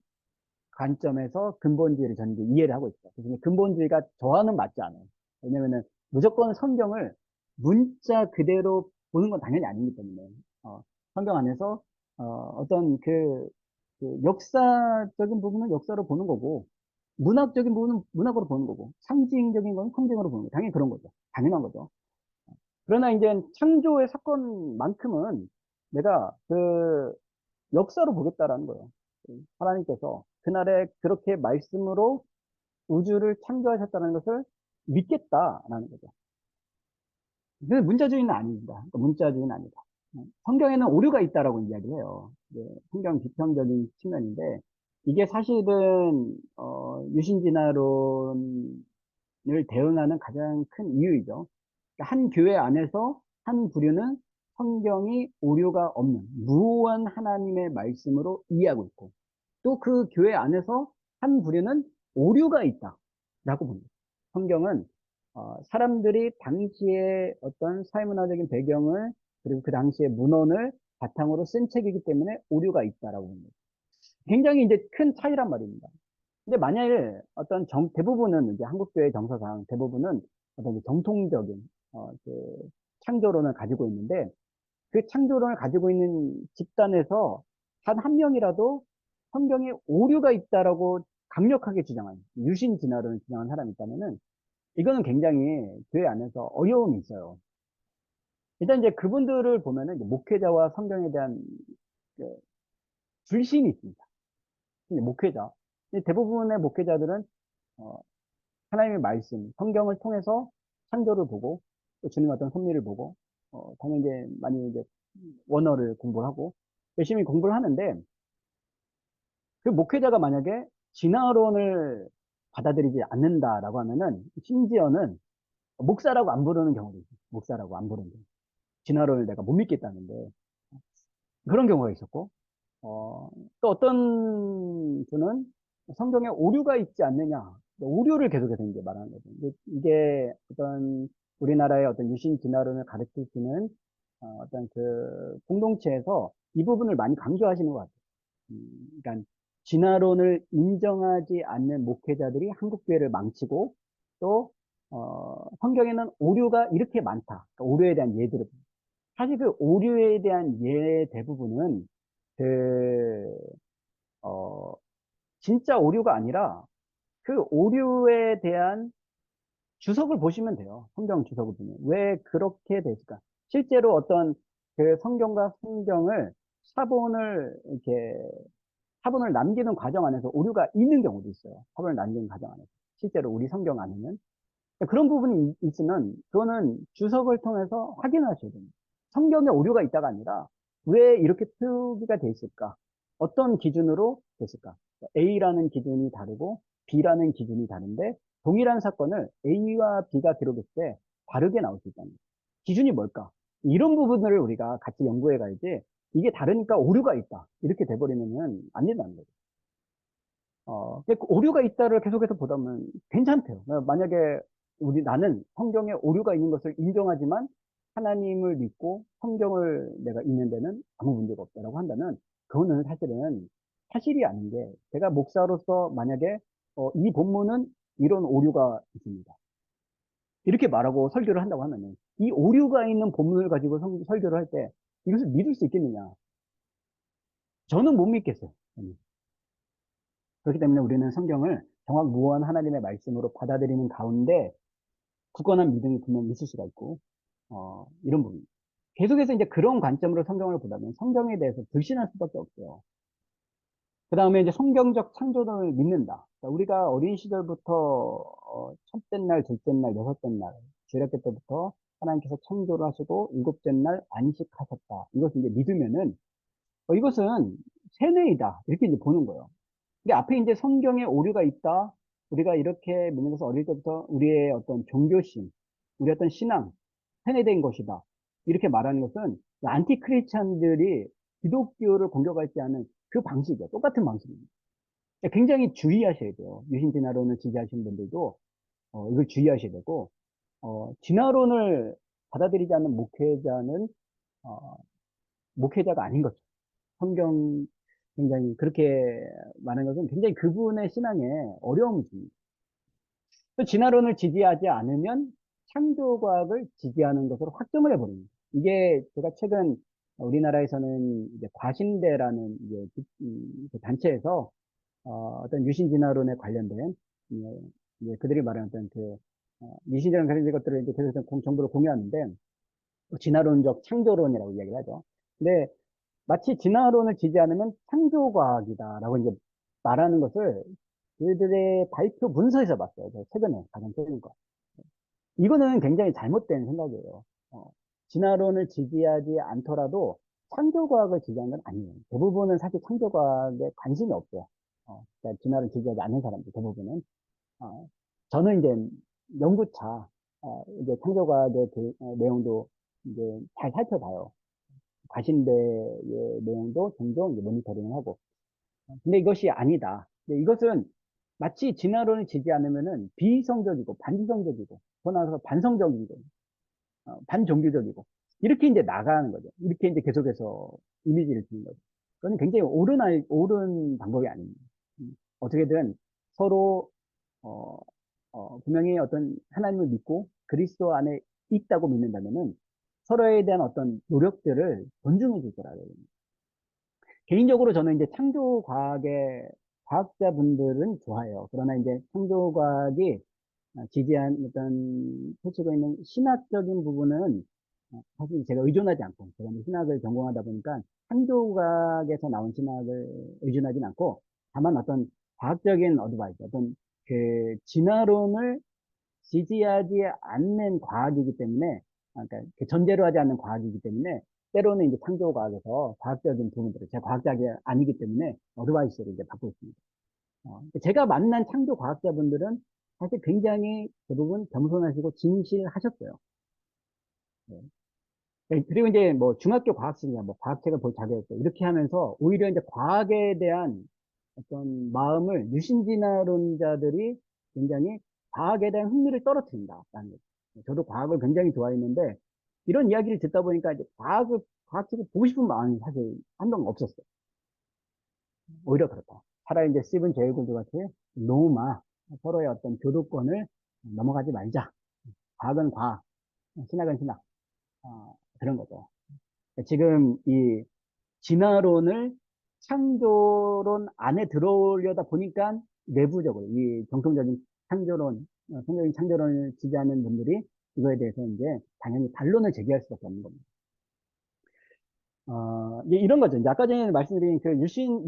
관점에서 근본주의를 저는 이제 이해를 하고 있어요. 그래서 근본주의가 저와는 맞지 않아요. 왜냐면은 무조건 성경을 문자 그대로 보는 건 당연히 아니기 때문에, 성경 안에서, 어떤 그 역사적인 부분은 역사로 보는 거고, 문학적인 부분은 문학으로 보는 거고, 상징적인 건 상징으로 보는 거. 당연히 그런 거죠. 당연한 거죠. 그러나 이제 창조의 사건만큼은 내가 그 역사로 보겠다라는 거예요. 하나님께서 그날에 그렇게 말씀으로 우주를 창조하셨다는 것을 믿겠다라는 거죠. 근데 문자주의는 아닙니다. 그러니까 문자주의는 아니다. 성경에는 오류가 있다라고 이야기해요. 성경 비평적인 측면인데 이게 사실은 유신진화론을 대응하는 가장 큰 이유이죠. 그러니까 한 교회 안에서 한 부류는 성경이 오류가 없는 무한 하나님의 말씀으로 이해하고 있고 또 그 교회 안에서 한 부류는 오류가 있다라고 봅니다. 성경은 사람들이 당시의 어떤 사회문화적인 배경을 그리고 그 당시의 문헌을 바탕으로 쓴 책이기 때문에 오류가 있다라고 봅니다. 굉장히 이제 큰 차이란 말입니다. 근데 만약에 어떤 대부분은 이제 한국교회 정서상 대부분은 어떤 정통적인 그 창조론을 가지고 있는데 그 창조론을 가지고 있는 집단에서 단 한 명이라도 성경에 오류가 있다라고 강력하게 주장한 유신 진화론을 주장한 사람이 있다면은 이거는 굉장히 교회 안에서 어려움이 있어요. 일단 이제 그분들을 보면은 이제 목회자와 성경에 대한 그 불신이 있습니다. 이제 목회자. 근데 대부분의 목회자들은 어, 하나님의 말씀, 성경을 통해서 창조를 보고 또 주님의 어떤 섭리를 보고 당연히 이제 많이 이제 원어를 공부를 하고 열심히 공부를 하는데 그 목회자가 만약에 진화론을 받아들이지 않는다라고 하면은 심지어는 목사라고 안 부르는 경우도 있어요. 목사라고 안 부르는 경우. 진화론을 내가 못 믿겠다는데 그런 경우가 있었고 어, 또 어떤 분은 성경에 오류가 있지 않느냐 오류를 계속해서 이제 말하는 거죠. 이게 어떤 우리나라의 어떤 유신 진화론을 가르치시는 어떤 그 공동체에서 이 부분을 많이 강조하시는 것 같아요. 그러니까 진화론을 인정하지 않는 목회자들이 한국 교회를 망치고 또 성경에는 오류가 이렇게 많다. 그러니까 오류에 대한 예들을 사실 그 오류에 대한 예 대부분은 그 어, 진짜 오류가 아니라 그 오류에 대한 주석을 보시면 돼요. 성경 주석을 보면 왜 그렇게 됐을까? 실제로 어떤 그 성경과 성경을 이렇게 사본을 남기는 과정 안에서 오류가 있는 경우도 있어요. 사본을 남기는 과정 안에서. 실제로 우리 성경 안에는. 그런 부분이 있으면 그거는 주석을 통해서 확인하셔야 됩니다. 성경에 오류가 있다가 아니라 왜 이렇게 표기가 돼 있을까? 어떤 기준으로 됐을까? A라는 기준이 다르고 B라는 기준이 다른데 동일한 사건을 A와 B가 기록했을 때 다르게 나올 수 있다는 거예요. 기준이 뭘까? 이런 부분들을 우리가 같이 연구해 가야지 이게 다르니까 오류가 있다. 이렇게 돼버리면 안 된다는 거죠. 근데 그 오류가 있다를 계속해서 보다 보면 괜찮대요. 만약에 나는 성경에 오류가 있는 것을 인정하지만 하나님을 믿고 성경을 내가 읽는 데는 아무 문제가 없다라고 한다면 그거는 사실은 사실이 아닌 게 제가 목사로서 만약에 이 본문은 이런 오류가 있습니다. 이렇게 말하고 설교를 한다고 하면은 이 오류가 있는 본문을 가지고 설교를 할 때 이것을 믿을 수 있겠느냐? 저는 못 믿겠어요. 저는. 그렇기 때문에 우리는 성경을 정확무한 하나님의 말씀으로 받아들이는 가운데 굳건한 믿음이 분명히 있을 수가 있고, 이런 부분. 계속해서 이제 그런 관점으로 성경을 보다면 성경에 대해서 불신할 수밖에 없어요. 그 다음에 이제 성경적 창조론을 믿는다. 그러니까 우리가 어린 시절부터, 첫째 날, 둘째 날, 여섯째 날, 주일학교 때부터 하나님께서 창조를 하시고 일곱째 날 안식하셨다. 이것을 이제 믿으면은, 이것은 세뇌이다. 이렇게 이제 보는 거예요. 근데 앞에 이제 성경에 오류가 있다. 우리가 이렇게 믿는 것은 어릴 때부터 우리의 어떤 종교심, 우리 어떤 신앙, 세뇌된 것이다. 이렇게 말하는 것은 안티크리스찬들이 기독교를 공격할 때 하는 그 방식이에요. 똑같은 방식입니다. 굉장히 주의하셔야 돼요. 유신진화론을 지지하시는 분들도 이걸 주의하셔야 되고 진화론을 받아들이지 않는 목회자는 어, 목회자가 아닌 거죠. 성경 굉장히 그렇게 말하는 것은 굉장히 그분의 신앙에 어려움이 줍니다. 또 진화론을 지지하지 않으면 창조과학을 지지하는 것으로 확정을 해버립니다. 이게 제가 최근 우리나라에서는 이제 과신대라는 이제 그 단체에서 떤 유신 진화론에 관련된 이제 그들이 말하는 어떤 유신 진화론 관련된 것들을 이제 계속 정보를 공유하는데 진화론적 창조론이라고 이야기를 하죠. 근데 마치 진화론을 지지하면 창조과학이다라고 이제 말하는 것을 그들의 발표 문서에서 봤어요. 최근에 가장 최근 거. 이거는 굉장히 잘못된 생각이에요. 진화론을 지지하지 않더라도 창조과학을 지지하는 건 아니에요. 대부분은 사실 창조과학에 관심이 없어요. 그러니까 진화를 지지하지 않는 사람들 대부분은. 어, 저는 이제 연구차, 이제 창조과학의 내용도 이제 잘 살펴봐요. 과신대의 내용도 종종 이제 모니터링을 하고. 근데 이것이 아니다. 근데 이것은 마치 진화론을 지지 않으면은 비이성적이고 반지성적이고 더 나아가서 반성적이고 반종교적이고 이렇게 이제 나가는 거죠. 이렇게 이제 계속해서 이미지를 주는 거죠. 그건 굉장히 옳은 방법이 아닙니다. 어떻게든 서로 어, 분명히 어떤 하나님을 믿고 그리스도 안에 있다고 믿는다면은 서로에 대한 어떤 노력들을 존중해 줄 거라고. 개인적으로 저는 이제 창조 과학의 과학자분들은 좋아해요. 그러나 이제 창조 과학이 지지한 어떤 펼치고 있는 신학적인 부분은 사실 제가 의존하지 않고, 제가 이제 신학을 전공하다 보니까 창조각에서 나온 신학을 의존하진 않고, 다만 어떤 과학적인 어드바이스, 어떤 그 진화론을 지지하지 않는 과학이기 때문에, 그러니까 그 전제로 하지 않는 과학이기 때문에, 때로는 이제 창조과학에서 과학적인 부분들을, 제가 과학자가 아니기 때문에 어드바이스를 이제 받고 있습니다. 제가 만난 창조 과학자분들은 사실 굉장히 대부분 겸손하시고 진실하셨어요. 네. 네, 그리고 이제 뭐 중학교 과학식이나 뭐 과학책을 볼 자격이 없고 이렇게 하면서 오히려 이제 과학에 대한 어떤 마음을 유신진화론자들이 굉장히 과학에 대한 흥미를 떨어뜨린다라는 거죠. 저도 과학을 굉장히 좋아했는데 이런 이야기를 듣다 보니까 이제 과학책을 보고 싶은 마음이 사실 한동안 없었어요. 오히려 그렇다. 차라리 이제 스티븐 제이 골드 같이 노마 서로의 어떤 교도권을 넘어가지 말자. 과학은 과학, 신학은 신학. 그런 거죠. 지금 이 진화론을 창조론 안에 들어오려다 보니까 내부적으로 이 정통적인 창조론, 성경적인 창조론을 지지하는 분들이 이거에 대해서 이제 당연히 반론을 제기할 수밖에 없는 겁니다. 이제 이런 거죠. 이제 아까 전에 말씀드린 그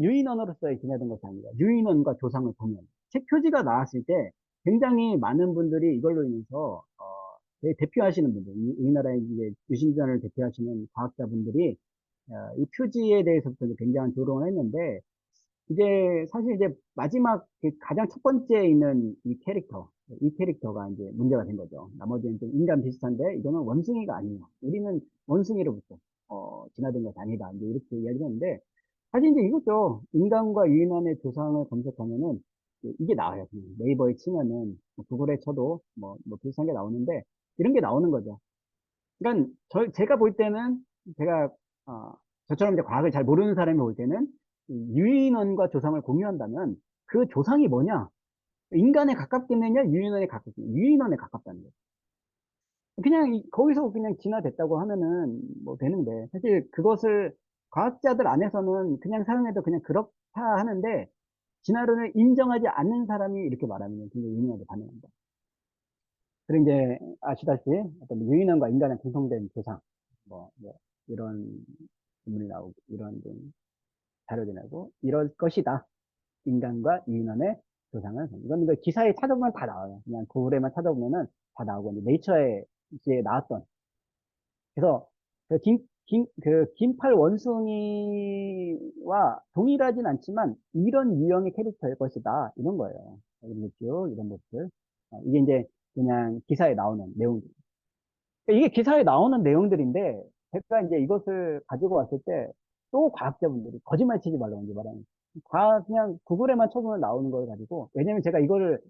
유인원으로서의 지내던 것이 아니라 유인원과 조상을 보면 책 표지가 나왔을 때 굉장히 많은 분들이 이걸로 인해서 대표하시는 분들, 우리나라의 이제 유신전을 대표하시는 과학자분들이 이 표지에 대해서부터 굉장한 조롱을 했는데 이제 사실 이제 마지막 그 가장 첫 번째에 있는 이 캐릭터가 이제 문제가 된 거죠. 나머지는 좀 인간 비슷한데 이거는 원숭이가 아니야. 우리는 원숭이로부터 진화된 것이 아니다. 이제 이렇게 이야기를 했는데 사실 이제 이거죠. 인간과 유인원의 조상을 검색하면은 이게 나와요. 그냥 네이버에 치면은 뭐 구글에 쳐도 뭐 비슷한 게 나오는데 이런 게 나오는 거죠. 그러니까 제가 볼 때는 제가 어, 저처럼 이제 과학을 잘 모르는 사람이 볼 때는 이 유인원과 조상을 공유한다면 그 조상이 뭐냐? 인간에 가깝겠느냐? 유인원에 가깝겠느냐? 유인원에 가깝다는 거예요. 그냥 거기서 그냥 진화됐다고 하면은 뭐 되는데 사실 그것을 과학자들 안에서는 그냥 사용해도 그냥 그렇다 하는데 진화론을 인정하지 않는 사람이 이렇게 말하면 굉장히 예민하게 반응한다. 그리고 이제 아시다시피 어떤 유인원과 인간의 공통된 조상 뭐 이런 질문이 나오고 이런 좀 자료도 나오고 이럴 것이다. 인간과 유인원의 조상은 이건 이거 기사에 찾아보면 다 나와요. 그냥 구글에만 찾아보면은 다 나오고 이제 네이처에 이제 나왔던 그래서 그 긴팔 원숭이와 동일하진 않지만 이런 유형의 캐릭터일 것이다 이런 거예요. 이런 쭉 이런 것들 이게 이제 그냥 기사에 나오는 내용. 이게 기사에 나오는 내용들인데 제가 이제 이것을 가지고 왔을 때 또 과학자분들이 거짓말 치지 말라고 이제 말하는 그냥 구글에만 쳐보면 나오는 걸 가지고 왜냐면 제가 이거를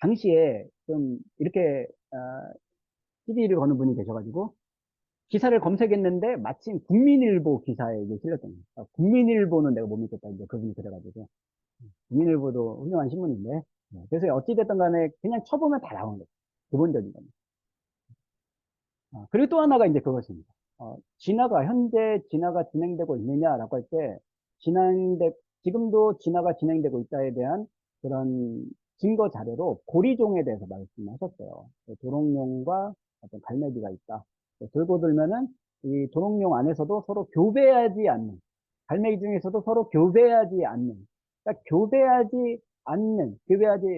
당시에 좀 이렇게 시비를 거는 분이 계셔가지고 기사를 검색했는데 마침 국민일보 기사에 이게 실렸던 거예요. 국민일보는 내가 못 믿겠다 이제 그분이 그래가지고 국민일보도 훌륭한 신문인데 그래서 어찌됐든 간에 그냥 쳐보면 다 나오는 거예요. 기본적인 겁니다. 그리고 또 하나가 이제 그것입니다. 현재 진화가 진행되고 있느냐라고 할 때, 지금도 진화가 진행되고 있다에 대한 그런 증거 자료로 고리종에 대해서 말씀하셨어요. 도롱뇽과 어떤 갈매기가 있다. 들고 들면은 이 도롱뇽 안에서도 서로 교배하지 않는, 갈매기 중에서도 서로 교배하지 않는, 그러니까 교배하지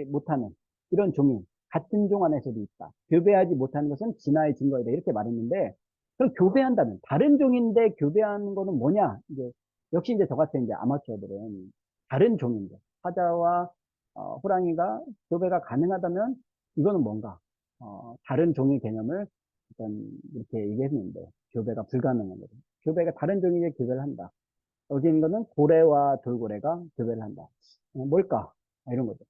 못하는 이런 종이 같은 종 안에서도 있다. 교배하지 못하는 것은 진화의 증거이다. 이렇게 말했는데, 그럼 교배한다면, 다른 종인데 교배하는 거는 뭐냐? 이제, 역시 이제 저같은 이제 아마추어들은 다른 종인데, 사자와 호랑이가 교배가 가능하다면, 이거는 뭔가, 다른 종의 개념을 어떤, 이렇게 얘기했는데, 교배가 불가능한 거죠. 교배가 다른 종에게 교배를 한다. 여기 있는 거는 고래와 돌고래가 교배를 한다. 뭘까? 이런 거죠.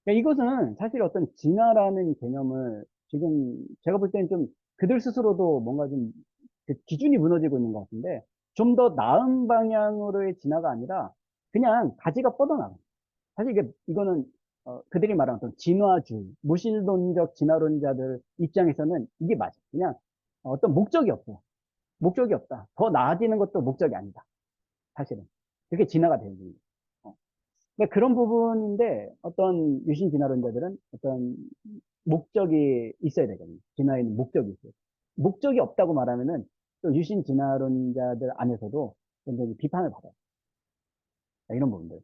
그러니까 이것은 사실 어떤 진화라는 개념을 지금 제가 볼 때는 좀 그들 스스로도 뭔가 좀 그 기준이 무너지고 있는 것 같은데 좀 더 나은 방향으로의 진화가 아니라 그냥 가지가 뻗어나가. 사실 이거는 그들이 말하는 어떤 진화주의, 무신론적 진화론자들 입장에서는 이게 맞아. 그냥 어떤 목적이 없어. 목적이 없다. 더 나아지는 것도 목적이 아니다. 사실은. 그게 진화가 되는 거예요. 그러니까 그런 부분인데 어떤 유신 진화론자들은 어떤 목적이 있어야 되거든요. 진화에는 목적이 있어요. 목적이 없다고 말하면은 또 유신 진화론자들 안에서도 굉장히 비판을 받아요. 자, 이런 부분들.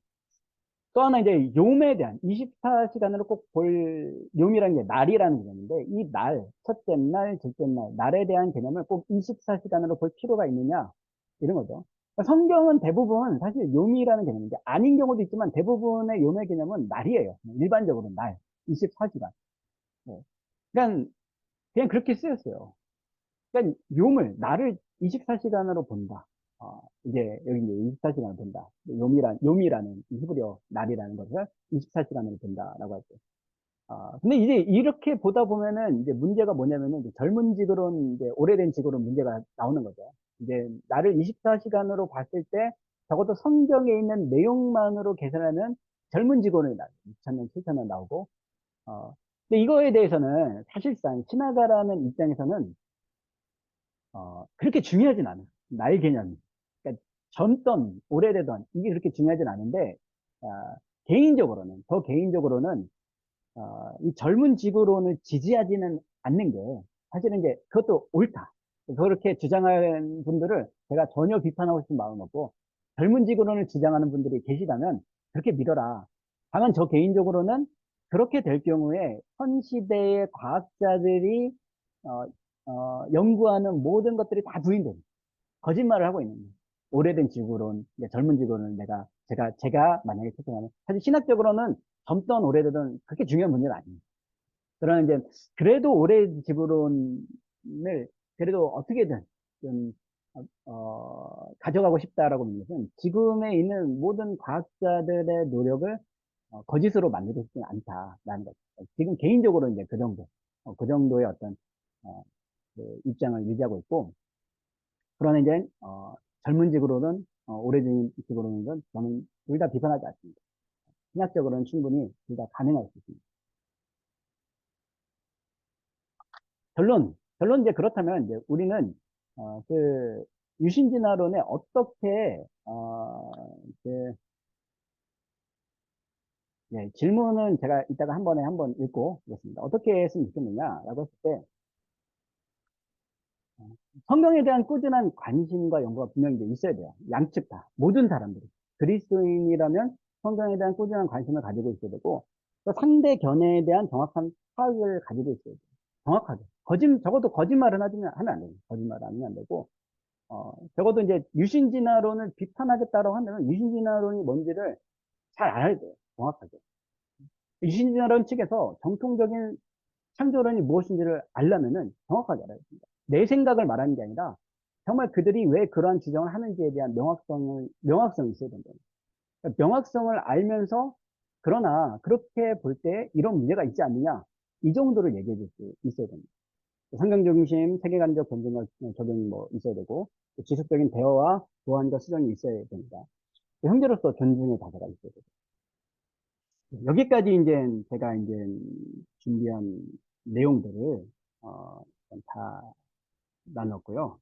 또 하나 이제 용에 대한 24시간으로 꼭 볼 용이라는 게 날이라는 개념인데 이 날, 첫째 날, 둘째 날, 날에 대한 개념을 꼭 24시간으로 볼 필요가 있느냐 이런 거죠. 그러니까 성경은 대부분 사실 용이라는 개념인데 아닌 경우도 있지만 대부분의 용의 개념은 날이에요. 일반적으로 날, 24시간. 그러니까 그냥 그렇게 쓰였어요. 그러니까 용을 나를 24시간으로 본다. 이제 여기 이제 24시간을 본다. 요미라는 이 히브리어 날이라는 것을 24시간으로 본다라고 하죠. 근데 이제 이렇게 보다 보면은 이제 문제가 뭐냐면은 이제 젊은 지구론 이제 오래된 지구론 문제가 나오는 거죠. 이제 나를 24시간으로 봤을 때 적어도 성경에 있는 내용만으로 계산하면 젊은 지구론이 나와요. 6천년, 7천년 나오고. 근데 이거에 대해서는 사실상 신화가라는 입장에서는 그렇게 중요하진 않아. 나의 개념이. 그러니까 젊던, 오래되던, 이게 그렇게 중요하진 않은데, 개인적으로는, 더 개인적으로는, 이 젊은 지구론을 지지하지는 않는 게, 사실은 이제 그것도 옳다. 그렇게 주장하는 분들을 제가 전혀 비판하고 싶은 마음은 없고, 젊은 지구론을 주장하는 분들이 계시다면, 그렇게 믿어라. 다만 저 개인적으로는 그렇게 될 경우에 현 시대의 과학자들이 어, 연구하는 모든 것들이 다 부인됩니다. 거짓말을 하고 있는 거예요. 오래된 지구론, 이제 젊은 지구론을 제가 만약에 채택하면, 사실 신학적으로는 젊던 오래되던 그렇게 중요한 문제는 아니에요. 그러나 이제, 그래도 오래 지구론을, 그래도 어떻게든 좀, 가져가고 싶다라고 하는 것은 지금에 있는 모든 과학자들의 노력을 거짓으로 만들고 싶지는 않다라는 거죠. 지금 개인적으로 이제 그 정도, 그 정도의 어떤, 어, 그 입장을 유지하고 있고, 그러나 이제 젊은 직으로는 오래된 직으로는 저는 둘 다 비판하지 않습니다. 신학적으로는 충분히 둘 다 가능할 수 있습니다. 결론 이제 그렇다면 이제 우리는 그 유신진화론에 어떻게 그, 예, 질문은 제가 이따가 한 번에 한 번 읽고 그렇습니다. 어떻게 했으면 좋겠느냐라고 했을 때 어, 성경에 대한 꾸준한 관심과 연구가 분명히 이제 있어야 돼요. 양측 다. 모든 사람들이. 그리스도인이라면 성경에 대한 꾸준한 관심을 가지고 있어야 되고, 또 상대 견해에 대한 정확한 파악을 가지고 있어야 돼요. 정확하게. 적어도 거짓말은 하면 안 돼요. 거짓말을 하면 안 되고, 적어도 이제 유신진화론을 비판하겠다고 한다면 유신진화론이 뭔지를 잘 알아야 돼요. 정확하게. 유신진화론 측에서 정통적인 창조론이 무엇인지를 알려면은 정확하게 알아야 됩니다. 내 생각을 말하는 게 아니라 정말 그들이 왜 그러한 주장을 하는지에 대한 명확성이 있어야 된다. 그러니까 명확성을 알면서 그러나 그렇게 볼 때 이런 문제가 있지 않느냐 이 정도를 얘기해 줄 수 있어야 됩니다. 성경 중심, 세계관적 변증과 적용이 뭐 있어야 되고 지속적인 대화와 보완과 수정이 있어야 됩니다. 형제로서 존중의 자세가 있어야 되고 여기까지 이제 제가 이제 준비한 내용들을 다 나눴고요.